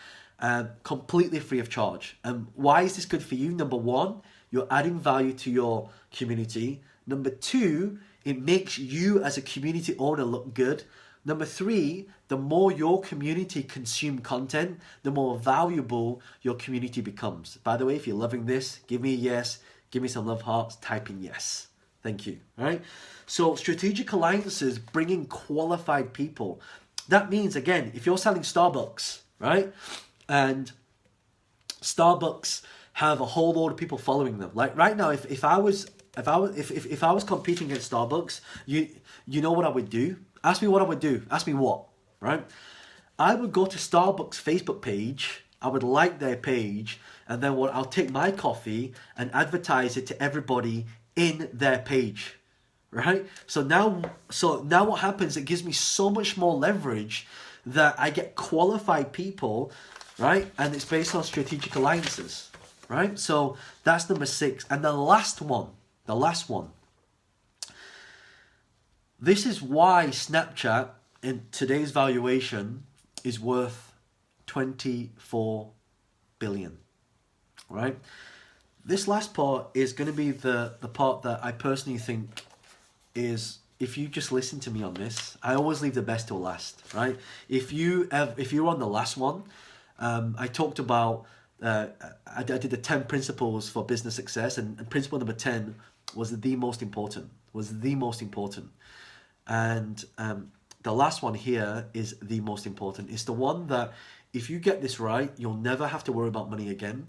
completely free of charge. And why is this good for you? Number 1, you're adding value to your community. Number 2, it makes you as a community owner look good. Number 3, the more your community consume content, the more valuable your community becomes. By the way, if you're loving this, give me a yes, give me some love hearts, type in yes. Thank you. All right. So strategic alliances, bringing qualified people. That means, again, if you're selling Starbucks, right, and Starbucks have a whole load of people following them. Like right now, if I was competing against Starbucks, you know what I would do? Ask me what I would do. Ask me what, right? I would go to Starbucks Facebook page. I would like their page, and then I'll take my coffee and advertise it to everybody in their page, right? So now what happens? It gives me so much more leverage that I get qualified people, right? And it's based on strategic alliances, right? So that's number 6. And the last one. This is why Snapchat in today's valuation is worth 24 billion, right? This last part is going to be the part that I personally think is, if you just listen to me on this, I always leave the best till last, right? If you're on the last one, I talked about, I did the 10 principles for business success, and principle number 10 was the most important, and the last one here is the most important. It's the one that if you get this right, you'll never have to worry about money again.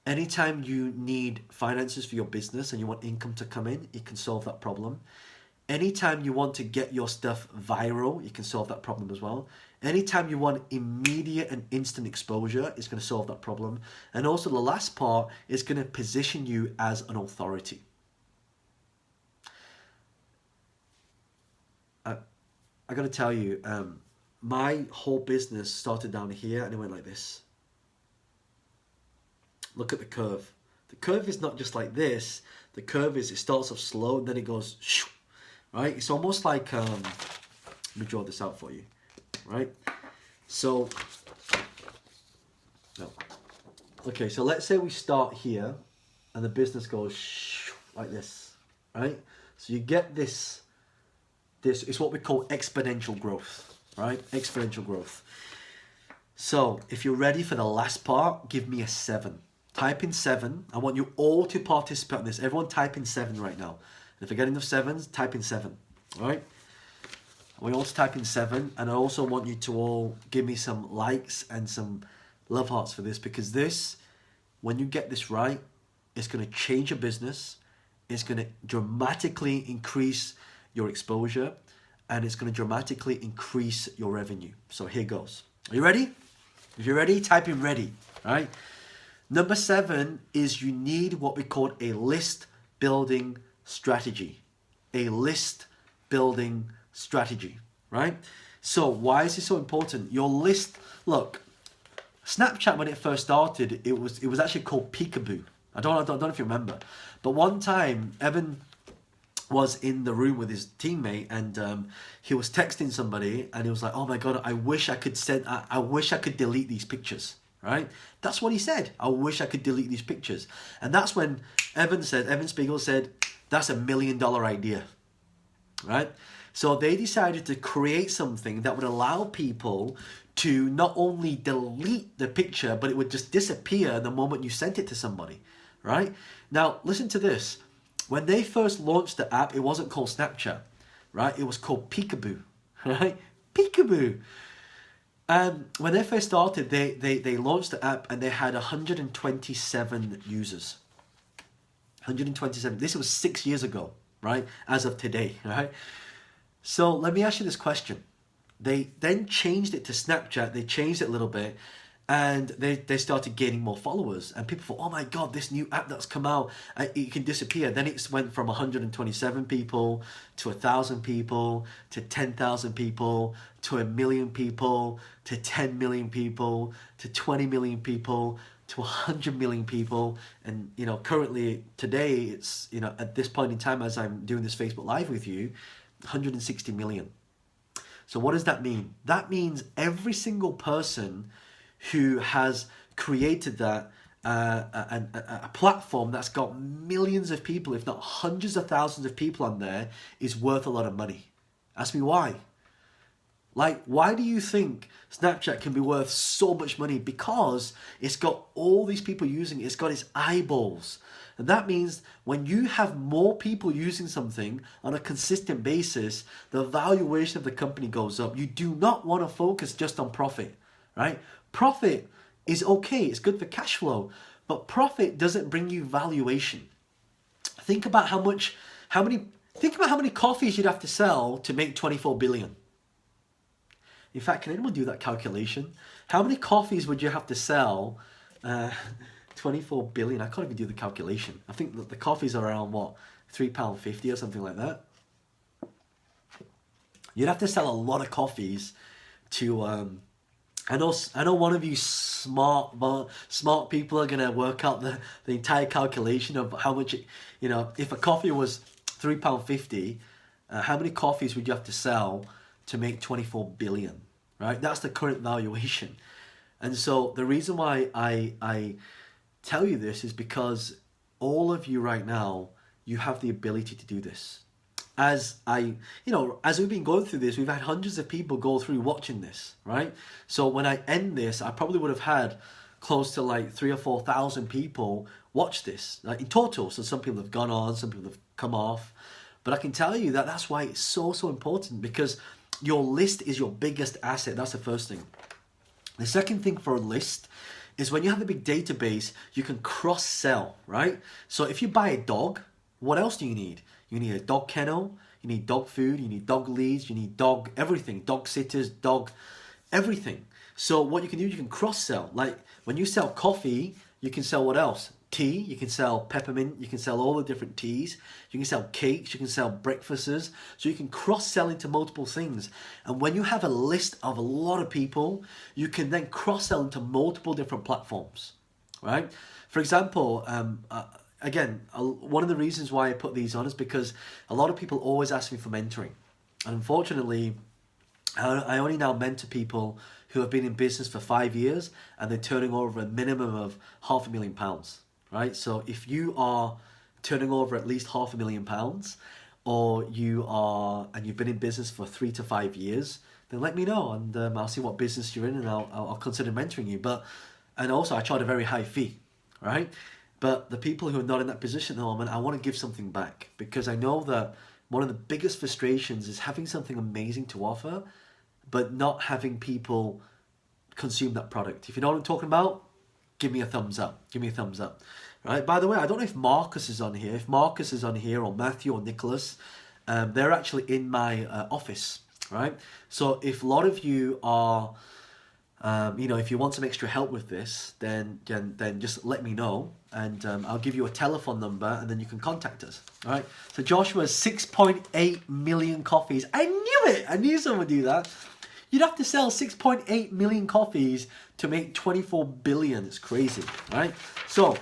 Anytime you need finances for your business and you want income to come in, you can solve that problem. Anytime you want to get your stuff viral, you can solve that problem as well. Anytime you want immediate and instant exposure, it's going to solve that problem. And also the last part is going to position you as an authority. I got to tell you, my whole business started down here and it went like this. Look at the curve. The curve is not just like this. The curve is, it starts off slow and then it goes, shoo, right? It's almost like, let me draw this out for you, right? So, no. Okay, so let's say we start here and the business goes shoo, like this, right? So you get this is what we call exponential growth, right? Exponential growth. So if you're ready for the last part, give me a 7. Type in 7. I want you all to participate in this. Everyone type in 7 right now. And if you get enough 7s, type in 7. All right? I want you all to type in 7. And I also want you to all give me some likes and some love hearts for this, because this, when you get this right, it's going to change your business. It's going to dramatically increase your exposure, and it's going to dramatically increase your revenue. So here goes. Are you ready? If you're ready, type in ready. All right? Number 7 is you need what we call a list building strategy. A list building strategy, right? So why is this so important? Your list, look, Snapchat when it first started, it was actually called Peekaboo. I don't know if you remember, but one time Evan was in the room with his teammate, and he was texting somebody, and he was like, "Oh my god, I wish I could delete these pictures." Right? That's what he said. I wish I could delete these pictures. And that's when Evan Spiegel said, "That's $1 million idea." Right? So they decided to create something that would allow people to not only delete the picture, but it would just disappear the moment you sent it to somebody. Right? Now, listen to this. When they first launched the app, it wasn't called Snapchat, right? It was called Peekaboo, right? Peekaboo. When they first started, they launched the app and they had 127 users. 127. This was 6 years ago, right? As of today, right? So let me ask you this question. They then changed it to Snapchat. They changed it a little bit. And they started gaining more followers, and people thought, "Oh my god, this new app that's come out, it can disappear." Then it went from 127 people to 1,000 people to 10,000 people to 1 million people to 10 million people to 20 million people to 100 million people. And currently today, it's at this point in time, as I'm doing this Facebook Live with you, 160 million. So what does that mean? That means every single person who has created that a platform that's got millions of people, if not hundreds of thousands of people on there, is worth a lot of money. Ask me why. Like, why do you think Snapchat can be worth so much money? Because it's got all these people using it. It's got its eyeballs. And that means when you have more people using something on a consistent basis, the valuation of the company goes up. You do not want to focus just on profit, right? Profit is okay, it's good for cash flow, but profit doesn't bring you valuation. Think about how many coffees you'd have to sell to make 24 billion. In fact, can anyone do that calculation? How many coffees would you have to sell? 24 billion. I can't even do the calculation. I think that the coffees are around what, £3.50 or something like that. You'd have to sell a lot of coffees to. I know one of you smart people are gonna work out the entire calculation of how much if a coffee was £3.50, how many coffees would you have to sell to make 24 billion, right? That's the current valuation. And so the reason why I tell you this is because all of you right now, you have the ability to do this. As we've been going through this, we've had hundreds of people go through watching this, right? So when I end this, I probably would have had close to like 3,000 or 4,000 people watch this, like in total. So some people have gone on, some people have come off. But I can tell you that that's why it's so important, because your list is your biggest asset. That's the first thing. The second thing for a list is when you have a big database, you can cross-sell, right? So if you buy a dog, what else do you need? You need a dog kennel, you need dog food, you need dog leads, you need dog everything, dog sitters, dog everything. So what you can do, you can cross-sell. Like when you sell coffee, you can sell what else? Tea, you can sell peppermint, you can sell all the different teas, you can sell cakes, you can sell breakfasts. So you can cross-sell into multiple things. And when you have a list of a lot of people, you can then cross-sell into multiple different platforms, right? For example, again, one of the reasons why I put these on is because a lot of people always ask me for mentoring. And unfortunately, I only now mentor people who have been in business for 5 years and they're turning over a minimum of £500,000, right? So if you are turning over at least £500,000 or you've been in business for 3 to 5 years, then let me know and I'll see what business you're in and I'll consider mentoring you. And also I charge a very high fee, right? But the people who are not in that position at the moment, I want to give something back, because I know that one of the biggest frustrations is having something amazing to offer, but not having people consume that product. If you know what I'm talking about, give me a thumbs up. Give me a thumbs up. Right? By the way, I don't know if Marcus is on here. If Marcus is on here, or Matthew or Nicholas, they're actually in my office. Right? So if a lot of you are... if you want some extra help with this, then just let me know, and I'll give you a telephone number, and then you can contact us. All right. So Joshua's 6.8 million coffees. I knew it. I knew someone would do that. You'd have to sell 6.8 million coffees to make 24 billion. It's crazy, right? So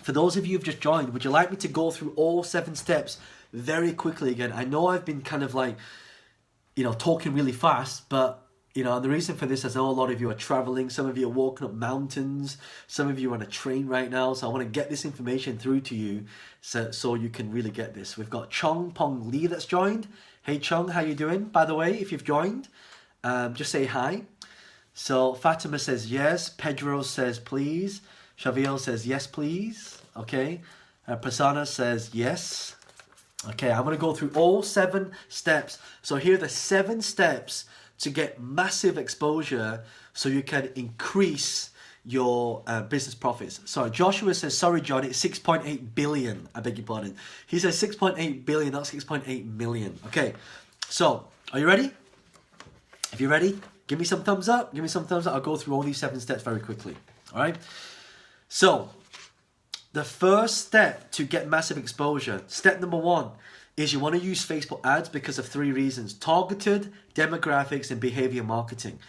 for those of you who've just joined, would you like me to go through all 7 steps very quickly again? I know I've been kind of like, talking really fast, but the reason for this is I know a lot of you are traveling, some of you are walking up mountains, some of you are on a train right now, so I want to get this information through to you so you can really get this. We've got Chong Pong Lee that's joined. Hey Chong, how you doing? By the way, if you've joined, just say hi. So Fatima says yes, Pedro says please, Xavier says yes please, okay. Prasanna says yes. Okay, I'm going to go through all 7 steps. So here are the 7 steps to get massive exposure so you can increase your business profits. Sorry, Joshua says, sorry, John, it's 6.8 billion. I beg your pardon. He says 6.8 billion, not 6.8 million. Okay, so are you ready? If you're ready, give me some thumbs up. Give me some thumbs up. I'll go through all these 7 steps very quickly. All right. So the first step to get massive exposure, step number 1, is you want to use Facebook ads because of 3 reasons: targeted, demographics, and behavior marketing.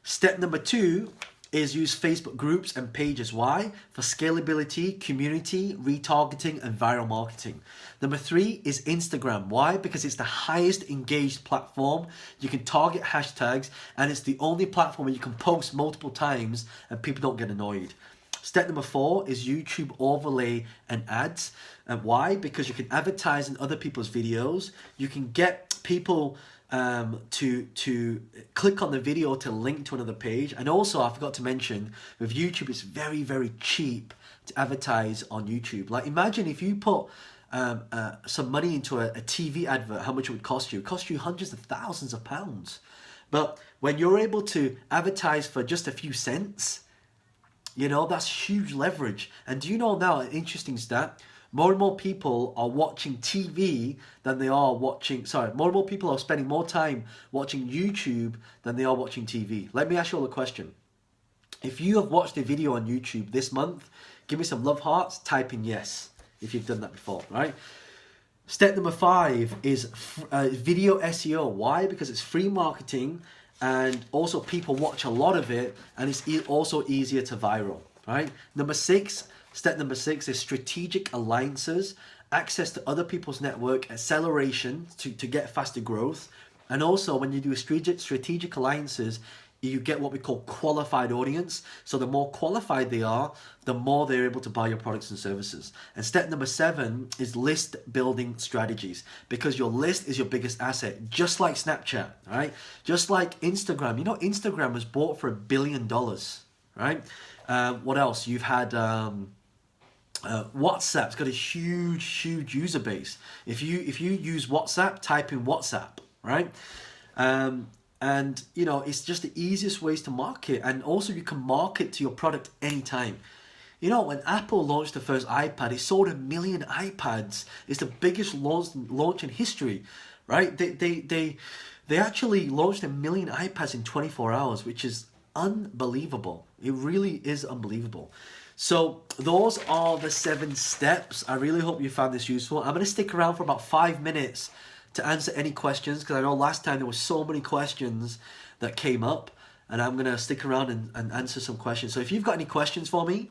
Step number 2 is use Facebook groups and pages. Why? For scalability, community, retargeting, and viral marketing. Number 3 is Instagram. Why? Because it's the highest engaged platform. You can target hashtags, and it's the only platform where you can post multiple times and people don't get annoyed. Step number 4 is YouTube overlay and ads. And why? Because you can advertise in other people's videos. You can get people to click on the video to link to another page. And also, I forgot to mention, with YouTube, it's very, very cheap to advertise on YouTube. Like imagine if you put some money into a TV advert, how much it would cost you. It cost you hundreds of thousands of pounds. But when you're able to advertise for just a few cents, you know, that's huge leverage. And do you know now, an interesting stat, more and more people are watching TV than they are watching, more and more people are spending more time watching YouTube than they are watching TV. Let me ask you all a question. If you have watched a video on YouTube this month, give me some love hearts, type in yes, if you've done that before, right? Step number 5 is video SEO. Why? Because it's free marketing and also people watch a lot of it and it's also easier to viral, right? Step number 6 is strategic alliances, access to other people's network, acceleration to get faster growth. And also when you do strategic alliances, you get what we call qualified audience. So the more qualified they are, the more they're able to buy your products and services. And step number 7 is list building strategies, because your list is your biggest asset, just like Snapchat, right? Just like Instagram. You know, Instagram was bought for $1 billion, right? What else? You've had WhatsApp's got a huge user base. If you use WhatsApp, type in WhatsApp, right? And you know, it's just the easiest ways to market, and also you can market to your product anytime. You know, when Apple launched the first iPad, it sold 1 million iPads. It's the biggest launch in history, right? They actually launched 1 million iPads in 24 hours, which is unbelievable. It really is unbelievable. So those are the 7 steps. I really hope you found this useful. I'm going to stick around for about 5 minutes to answer any questions, because I know last time there were so many questions that came up, and I'm going to stick around and answer some questions. So if you've got any questions for me,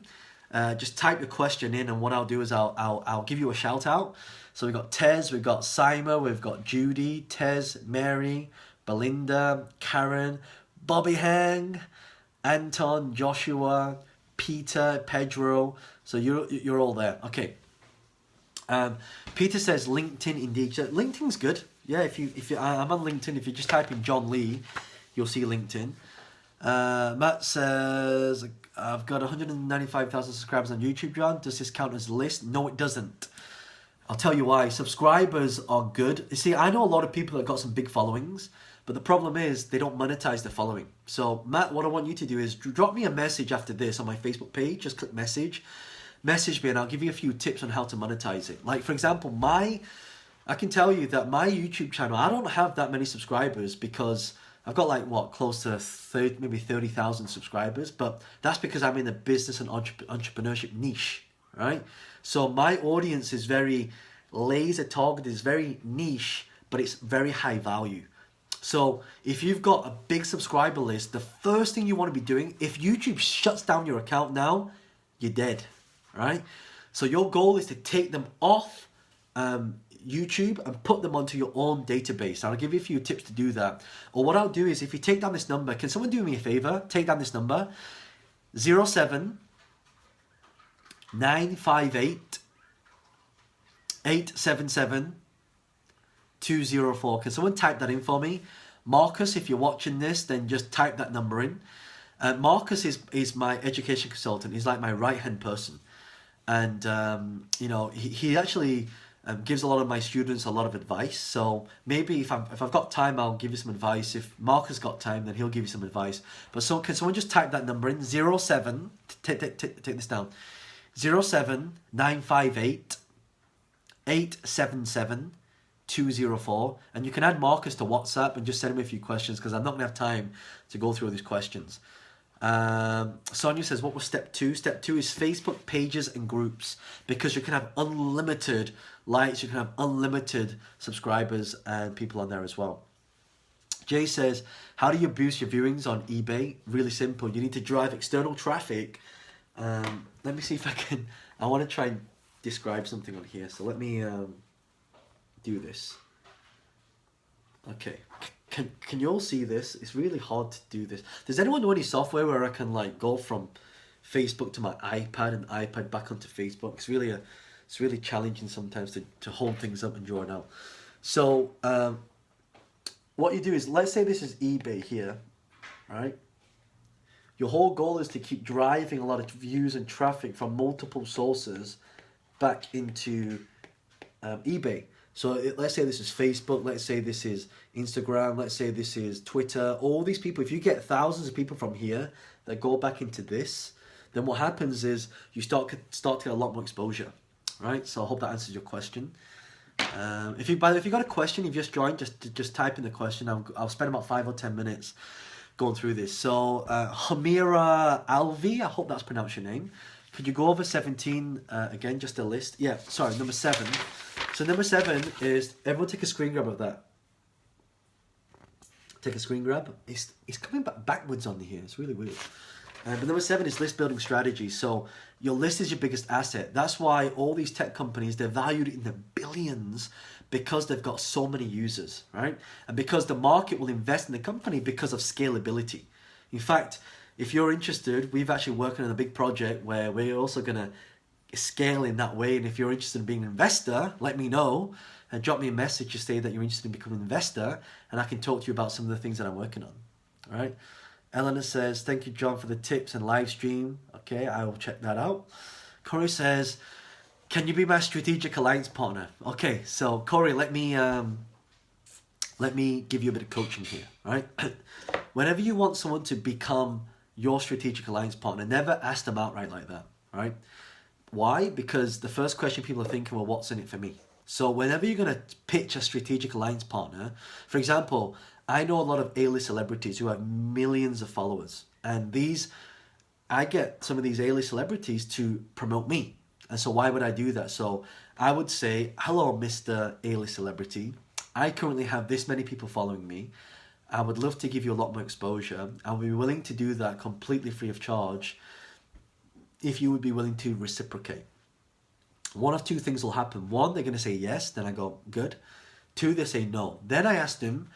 just type the question in, and what I'll do is I'll give you a shout out. So we've got Tez, we've got Sima, we've got Judy, Tez, Mary, Belinda, Karen, Bobby Hang, Anton, Joshua, Peter, Pedro. So you're all there. Okay. Peter says LinkedIn indeed. LinkedIn's good. Yeah, if you I'm on LinkedIn. If you just type in John Lee, you'll see LinkedIn. Matt says I've got 195,000 subscribers on YouTube, John. Does this count as a list? No, it doesn't. I'll tell you why. Subscribers are good. You see, I know a lot of people that got some big followings, but the problem is they don't monetize their following. So Matt, what I want you to do is drop me a message after this on my Facebook page. Just click message me, and I'll give you a few tips on how to monetize it. Like for example, I can tell you that my YouTube channel, I don't have that many subscribers because I've got like close to 30,000 subscribers, but that's because I'm in the business and entrepreneurship niche, right? So my audience is very laser targeted, is very niche, but it's very high value. So if you've got a big subscriber list, the first thing you want to be doing, if YouTube shuts down your account now, you're dead, right? So your goal is to take them off YouTube and put them onto your own database. I'll give you a few tips to do that. Or what I'll do is, if you take down this number, can someone do me a favor? Take down this number, 07 958 877 204. Can someone type that in for me? Marcus, if you're watching this, then just type that number in. Marcus is my education consultant. He's like my right-hand person. And, you know, he actually gives a lot of my students a lot of advice. So maybe if I've got time, I'll give you some advice. If Marcus got time, then he'll give you some advice. But so can someone just type that number in? 07, take this down. 07 958 877 204, and you can add Marcus to WhatsApp and just send him a few questions, because I'm not going to have time to go through all these questions. Sonia says, what was step 2? Step 2 is Facebook pages and groups, because you can have unlimited likes, you can have unlimited subscribers and people on there as well. Jay says, how do you boost your viewings on eBay? Really simple. You need to drive external traffic. Let me see if I want to try and describe something on here. So let me do this. Okay, can you all see this? It's really hard to do this. Does anyone know any software where I can like go from Facebook to my iPad and iPad back onto Facebook? It's really challenging sometimes to hold things up and draw it out. So what you do is, let's say this is eBay here, right? Your whole goal is to keep driving a lot of views and traffic from multiple sources back into eBay. So let's say this is Facebook, let's say this is Instagram, let's say this is Twitter. All these people, if you get thousands of people from here that go back into this, then what happens is you start to get a lot more exposure, right? So I hope that answers your question. If you got a question, you've just joined, just type in the question. I'll spend about 5 or 10 minutes going through this. So Hamira Alvi, I hope that's pronounced your name. Could you go over 17 again, just a list? Yeah, sorry, number 7. So number 7 is, everyone take a screen grab of that. Take a screen grab. It's coming backwards on here. It's really weird. But number 7 is list building strategy. So your list is your biggest asset. That's why all these tech companies, they're valued in the billions because they've got so many users, right? And because the market will invest in the company because of scalability. In fact, if you're interested, we've actually working on a big project where we're also going to scale in that way. And if you're interested in being an investor, let me know and drop me a message to say that you're interested in becoming an investor, and I can talk to you about some of the things that I'm working on. All right. Eleanor says, thank you, John, for the tips and live stream. Okay, I will check that out. Corey says, can you be my strategic alliance partner? Okay, so Corey, let me give you a bit of coaching here. All right. Whenever you want someone to become your strategic alliance partner, never ask them outright like that. All right. Why? Because the first question people are thinking, well, what's in it for me? So whenever you're going to pitch a strategic alliance partner, for example, I know a lot of A-list celebrities who have millions of followers. And I get some of these A-list celebrities to promote me. And so why would I do that? So I would say, hello, Mr. A-list celebrity. I currently have this many people following me. I would love to give you a lot more exposure. I would be willing to do that completely free of charge if you would be willing to reciprocate. One of two things will happen. One, they're going to say yes. Then I go, good. 2, they say no. Then I ask them,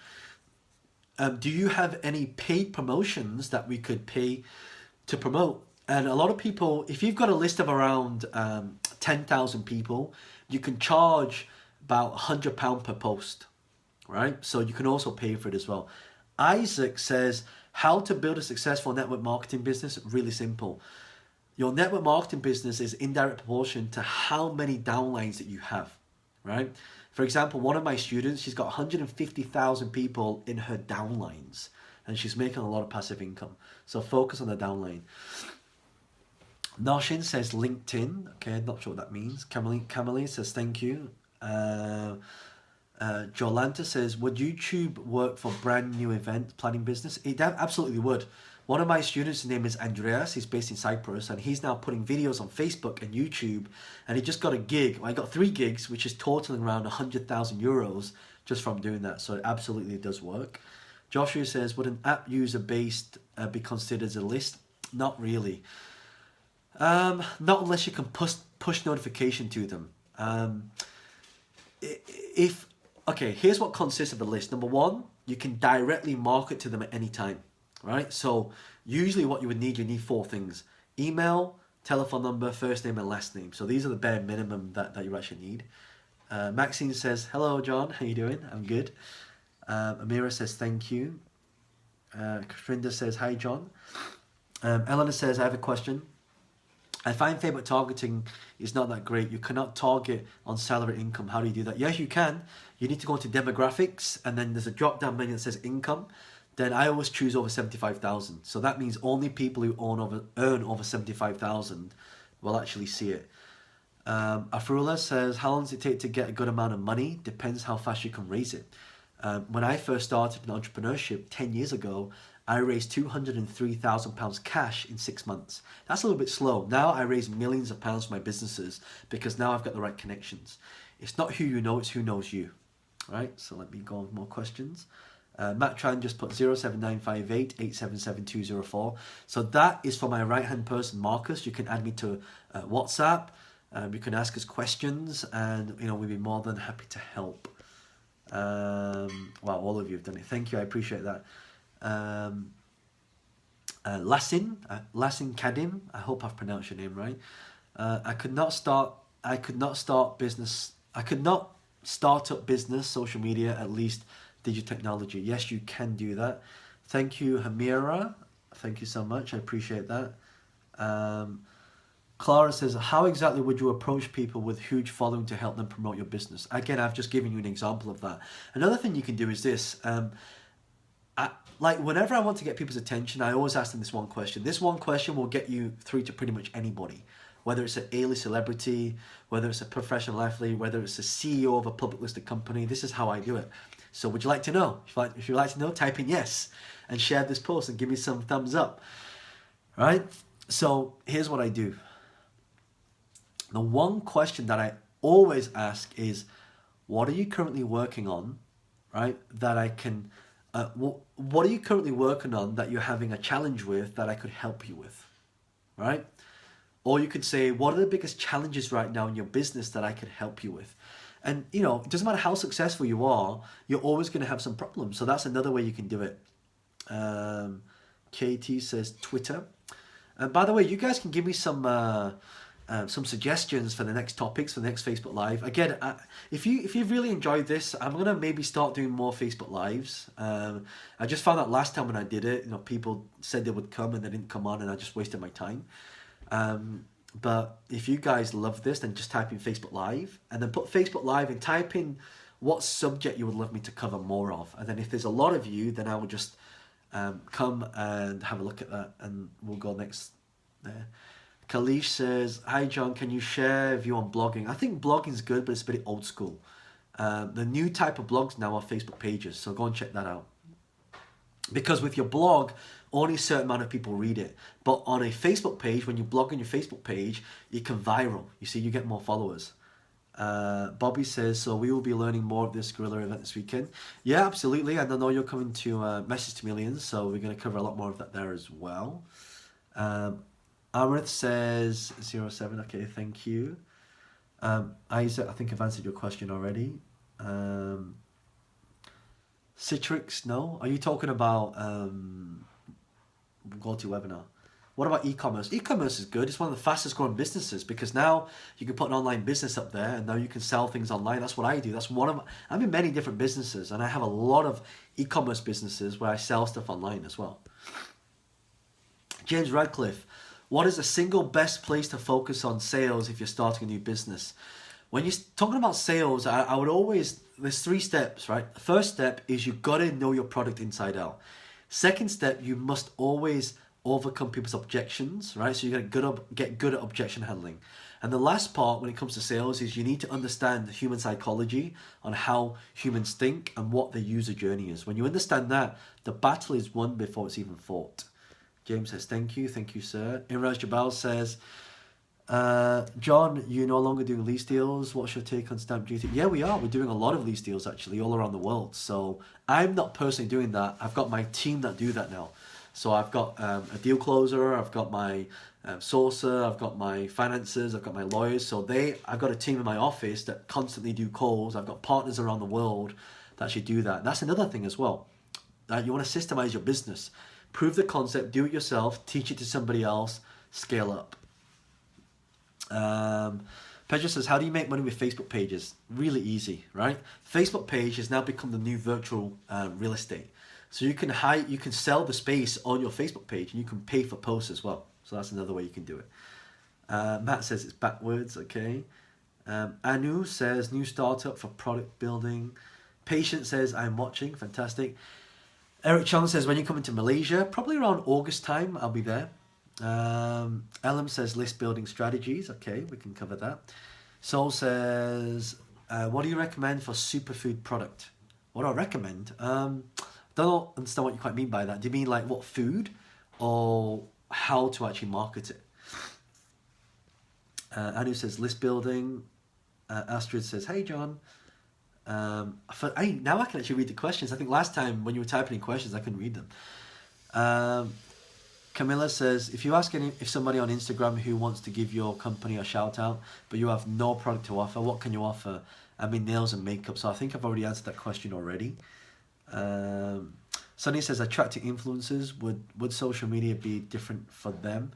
do you have any paid promotions that we could pay to promote? And a lot of people, if you've got a list of around 10,000 people, you can charge about £100 per post, right? So you can also pay for it as well. Isaac says, how to build a successful network marketing business? Really simple. Your network marketing business is in direct proportion to how many downlines that you have, right? For example, one of my students, she's got 150,000 people in her downlines and she's making a lot of passive income. So focus on the downline. Noshin says LinkedIn. Okay, not sure what that means. Camille says thank you. Jolanta says, would YouTube work for brand new event planning business? It absolutely would. One of my students, his name is Andreas, he's based in Cyprus, and he's now putting videos on Facebook and YouTube, and he just got a gig. I got 3 gigs, which is totaling around 100,000 euros just from doing that, so it absolutely does work. Joshua says, would an app user based be considered as a list? Not really. Not unless you can push notification to them. Okay, here's what consists of a list. Number 1, you can directly market to them at any time. Right, so usually what you need 4 things: email, telephone number, first name and last name. So these are the bare minimum that you actually need. Maxine says, hello John, how you doing? I'm good. Amira says thank you. Karinda says hi John. Eleanor says, I have a question. I find Facebook targeting is not that great. You cannot target on salary income. How do you do that? Yes, you can. You need to go into demographics, and then there's a drop down menu that says income. Then I always choose over 75,000. So that means only people who earn over 75,000 will actually see it. Afrula says, how long does it take to get a good amount of money? Depends how fast you can raise it. When I first started in entrepreneurship 10 years ago, I raised £203,000 cash in 6 months. That's a little bit slow. Now I raise millions of pounds for my businesses because now I've got the right connections. It's not who you know, it's who knows you. Right? So let me go on with more questions. Matt Tran just put 07958 877204. So that is for my right hand person, Marcus. You can add me to WhatsApp. You can ask us questions, and we'd be more than happy to help. Wow, all of you have done it. Thank you, I appreciate that. Lassin Kadim. I hope I've pronounced your name right. I could not start up business, social media, at least digital technology. Yes, you can do that. Thank you, Hamira. Thank you so much. I appreciate that. Clara says, how exactly would you approach people with huge following to help them promote your business? Again, I've just given you an example of that. Another thing you can do is this. Like whenever I want to get people's attention, I always ask them this one question. This one question will get you through to pretty much anybody. Whether it's an A-list celebrity, whether it's a professional athlete, whether it's a CEO of a public listed company. This is how I do it. So would you like to know? If you'd like to know, type in yes and share this post and give me some thumbs up. Right? So here's what I do. The one question that I always ask is, what are you currently working on, right? That I can, what are you currently working on that you're having a challenge with that I could help you with, right? Or you could say, what are the biggest challenges right now in your business that I could help you with? And, you know, it doesn't matter how successful you are, you're always going to have some problems. So that's another way you can do it. KT says Twitter. And by the way, you guys can give me some suggestions for the next topics for the next Facebook Live. Again, if you've really enjoyed this, I'm gonna maybe start doing more Facebook Lives. I just found out last time when I did it, you know, people said they would come and they didn't come on, and I just wasted my time. But if you guys love this, then just type in Facebook Live and then put Facebook Live and type in what subject you would love me to cover more of. And then if there's a lot of you, then I will just come and have a look at that, and we'll go next there. Kalish says, hi John, can you share a view on blogging? I think blogging is good, but it's a bit old school. The new type of blogs now are Facebook pages, so go and check that out. Because with your blog, only a certain amount of people read it. But on a Facebook page, when you blog on your Facebook page, it can viral. You see, you get more followers. Bobby says, so we will be learning more of this guerrilla event this weekend. Yeah, absolutely. And I know you're coming to Message to Millions, so we're going to cover a lot more of that there as well. Amrit says 07. Okay, thank you. Isaac, I think I've answered your question already. Citrix, no. Are you talking about GoToWebinar? What about e-commerce? E-commerce is good. It's one of the fastest growing businesses because now you can put an online business up there and now you can sell things online. That's what I do. I'm in many different businesses, and I have a lot of e-commerce businesses where I sell stuff online as well. James Radcliffe, what is the single best place to focus on sales if you're starting a new business? When you're talking about sales, I would always, there's 3 steps, right? The first step is you got to know your product inside out. Second step, you must always overcome people's objections, right? So you got to get good at objection handling. And the last part when it comes to sales is you need to understand the human psychology on how humans think and what their user journey is. When you understand that, the battle is won before it's even fought. James says, thank you, sir. Imraj Jabal says, John, you're no longer doing lease deals. What's your take on stamp duty? Yeah, we are. We're doing a lot of lease deals actually all around the world. So I'm not personally doing that. I've got my team that do that now. So I've got a deal closer, I've got my sourcer, I've got my finances, I've got my lawyers. So I've got a team in my office that constantly do calls. I've got partners around the world that actually do that. That's another thing as well. You want to systemize your business. Prove the concept, do it yourself, teach it to somebody else, scale up. Pedro says, how do you make money with Facebook pages? Really easy, right? Facebook page has now become the new virtual real estate. So you can sell the space on your Facebook page and you can pay for posts as well. So that's another way you can do it. Matt says it's backwards, okay. Anu says, new startup for product building. Patient says, I'm watching, fantastic. Eric Chung says, when you come into Malaysia, probably around August time, I'll be there. Ellen says, list building strategies. Okay, we can cover that. Sol says, what do you recommend for superfood product? What do I recommend? Don't understand what you quite mean by that. Do you mean like what food or how to actually market it? Anu says, list building. Astrid says, hey, John. Now I can actually read the questions. I think last time when you were typing in questions, I couldn't read them. Camilla says, if somebody on Instagram who wants to give your company a shout out, but you have no product to offer, what can you offer? I mean, nails and makeup. So I think I've already answered that question already. Sunny says, attracting influencers, would social media be different for them?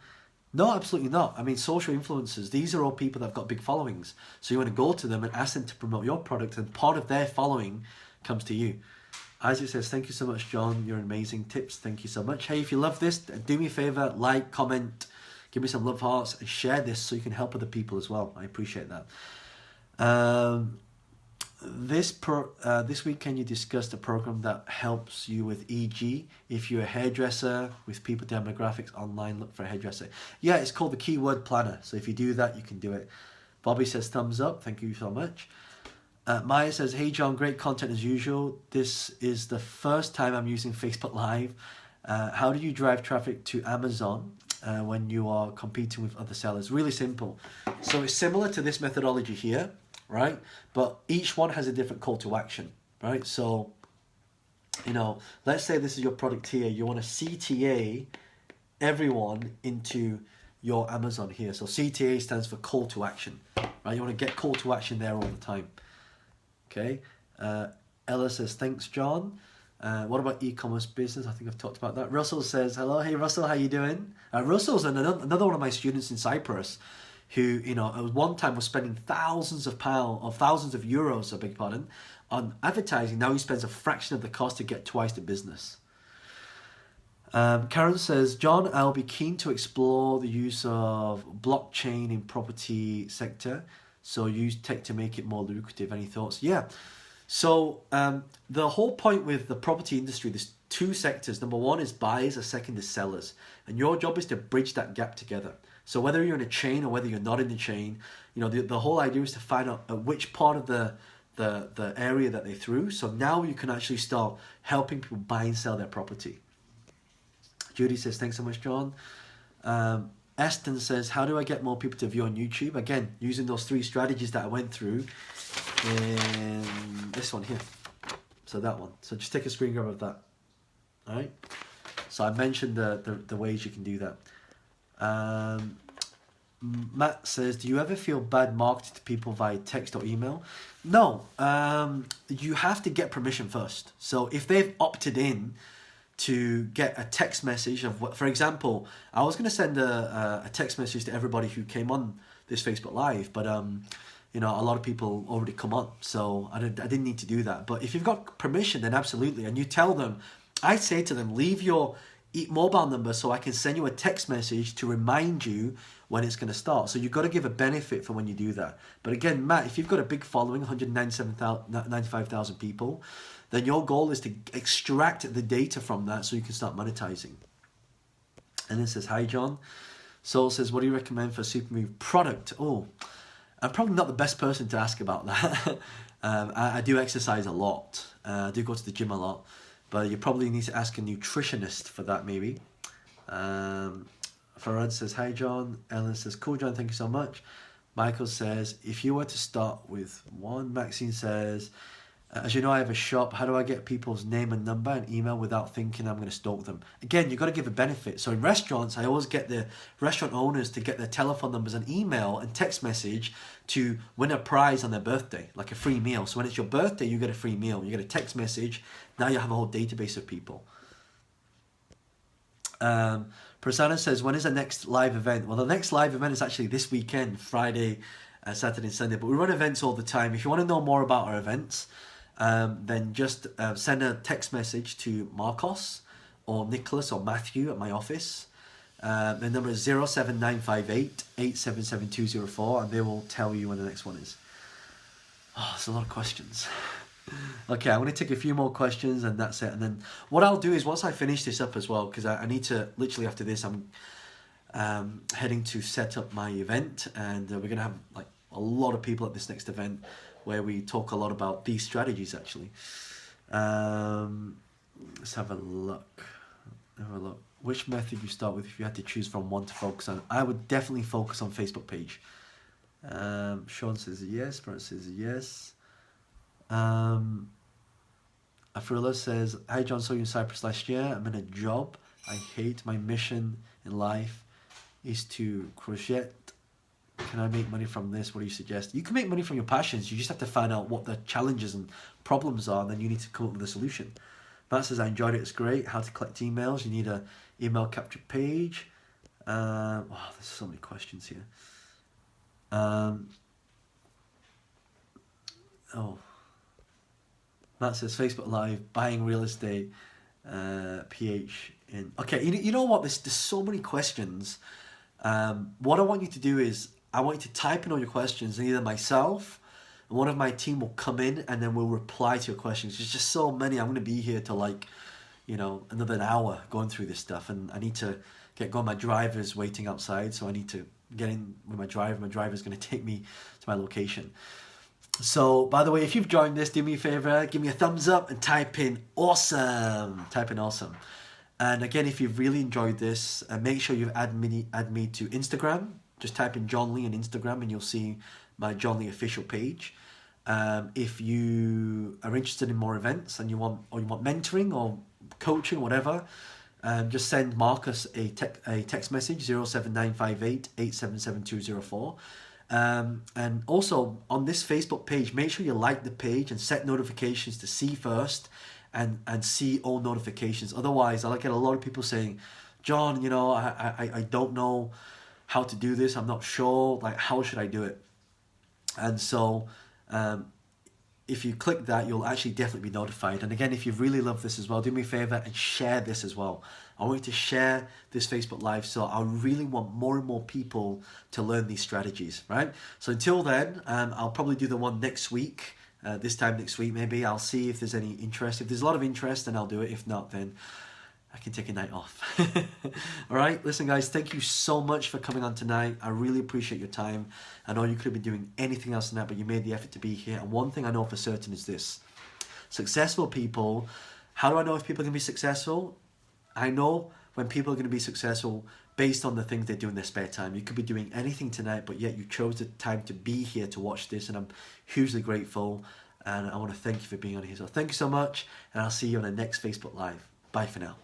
No, absolutely not. I mean, social influencers, these are all people that have got big followings. So you want to go to them and ask them to promote your product, and part of their following comes to you. Isaac says, thank you so much, John. You're amazing tips. Thank you so much. Hey, if you love this, do me a favor, like, comment, give me some love hearts, and share this so you can help other people as well. I appreciate that. This weekend you discussed a program that helps you with e.g. if you're a hairdresser with people demographics online, look for a hairdresser. Yeah, it's called the Keyword Planner. So if you do that, you can do it. Bobby says thumbs up. Thank you so much. Maya says, hey John, great content as usual. This is the first time I'm using Facebook Live. How do you drive traffic to Amazon when you are competing with other sellers? Really simple. So it's similar to this methodology here, right? But each one has a different call to action, right? So, you know, let's say this is your product here. You want to CTA everyone into your Amazon here. So CTA stands for call to action, right? You want to get call to action there all the time. Okay, Ella says, thanks, John. What about e-commerce business? I think I've talked about that. Russell says, hello. Hey, Russell, how you doing? Russell's another one of my students in Cyprus who, you know, at one time was spending thousands of pounds, or thousands of euros, I beg your pardon, on advertising. Now he spends a fraction of the cost to get twice the business. Karen says, John, I'll be keen to explore the use of blockchain in property sector. So use tech to make it more lucrative. Any thoughts? Yeah. So the whole point with the property industry, there's two sectors. Number one is buyers, a second is sellers. And your job is to bridge that gap together. So whether you're in a chain or whether you're not in the chain, you know, the whole idea is to find out which part of the area that they're through. So now you can actually start helping people buy and sell their property. Judy says, thanks so much, John. Aston says, how do I get more people to view on YouTube? Again, using those three strategies that I went through in this one here. So that one. So just take a screen grab of that. All right. So I mentioned the ways you can do that. Matt says, do you ever feel bad marketing to people via text or email? No. You have to get permission first. So if they've opted in to get a text message of what, for example, I was going to send a text message to everybody who came on this Facebook Live, but you know, a lot of people already come on, so I didn't need to do that. But if you've got permission, then absolutely, and you tell them, I say to them, leave your mobile number so I can send you a text message to remind you when it's going to start. So you've got to give a benefit for when you do that. But again, Matt, if you've got a big following, 195,000 people, then your goal is to extract the data from that so you can start monetizing. And then says, hi John. Soul says, what do you recommend for a Supermove product? Oh, I'm probably not the best person to ask about that. I do exercise a lot. I do go to the gym a lot. But you probably need to ask a nutritionist for that maybe. Farad says, hi John. Ellen says, cool John, thank you so much. Michael says, if you were to start with one. Maxine says, as you know, I have a shop. How do I get people's name and number and email without thinking I'm going to stalk them? Again, you've got to give a benefit. So in restaurants, I always get the restaurant owners to get their telephone numbers and email and text message to win a prize on their birthday, like a free meal. So when it's your birthday, you get a free meal. You get a text message. Now you have a whole database of people. Prasanna says, when is the next live event? Well, the next live event is actually this weekend, Friday, Saturday and Sunday. But we run events all the time. If you want to know more about our events, then just send a text message to Marcos or Nicholas or Matthew at my office. The number is 07958 877204 and they will tell you when the next one is. Oh, there's a lot of questions. Okay, I'm going to take a few more questions and that's it. And then what I'll do is once I finish this up as well, because I need to, literally after this, I'm heading to set up my event and we're going to have like a lot of people at this next event where we talk a lot about these strategies actually. Let's have a look. Which method you start with if you had to choose from one to focus on? I would definitely focus on Facebook page. Sean says yes. Brent says yes. Afrila says, hi John, saw you in Cyprus last year. I'm in a job I hate. My mission in life is to crochet. Can I make money from this? What do you suggest? You can make money from your passions. You just have to find out what the challenges and problems are, and then you need to come up with a solution. Matt says, I enjoyed it. It's great. How to collect emails. You need a email capture page. Wow, there's so many questions here. That says Facebook Live, buying real estate, PH in. Okay, you know what? There's so many questions. What I want you to do is, I want you to type in all your questions, and either myself and one of my team will come in and then we'll reply to your questions. There's just so many. I'm going to be here till like, another hour going through this stuff, and I need to get going. My driver's waiting outside, so I need to get in with my driver. My driver's going to take me to my location. So, by the way, if you've joined this, do me a favor, give me a thumbs up and type in awesome. Type in awesome. And again, if you've really enjoyed this, make sure you add me to Instagram. Just type in John Lee on Instagram and you'll see my John Lee official page. If you are interested in more events and you want mentoring or coaching, whatever, just send Marcus a text message 07958 877204. And also on this Facebook page, make sure you like the page and set notifications to see first and see all notifications. Otherwise, I get a lot of people saying, John, I don't know how to do this. I'm not sure, like, how should I do it? And so if you click that, you'll actually definitely be notified. And again, if you really love this as well, do me a favor and share this as well. I want you to share this Facebook Live, so I really want more and more people to learn these strategies, right? So until then, I'll probably do the one next week, this time next week maybe. I'll see if there's any interest. If there's a lot of interest, then I'll do it. If not, then I can take a night off. All right, listen guys, thank you so much for coming on tonight. I really appreciate your time. I know you could have been doing anything else than that, but you made the effort to be here. And one thing I know for certain is this: successful people, how do I know if people are going to be successful? I know when people are going to be successful based on the things they do in their spare time. You could be doing anything tonight, but yet you chose the time to be here to watch this, and I'm hugely grateful. And I want to thank you for being on here. So thank you so much, and I'll see you on the next Facebook Live. Bye for now.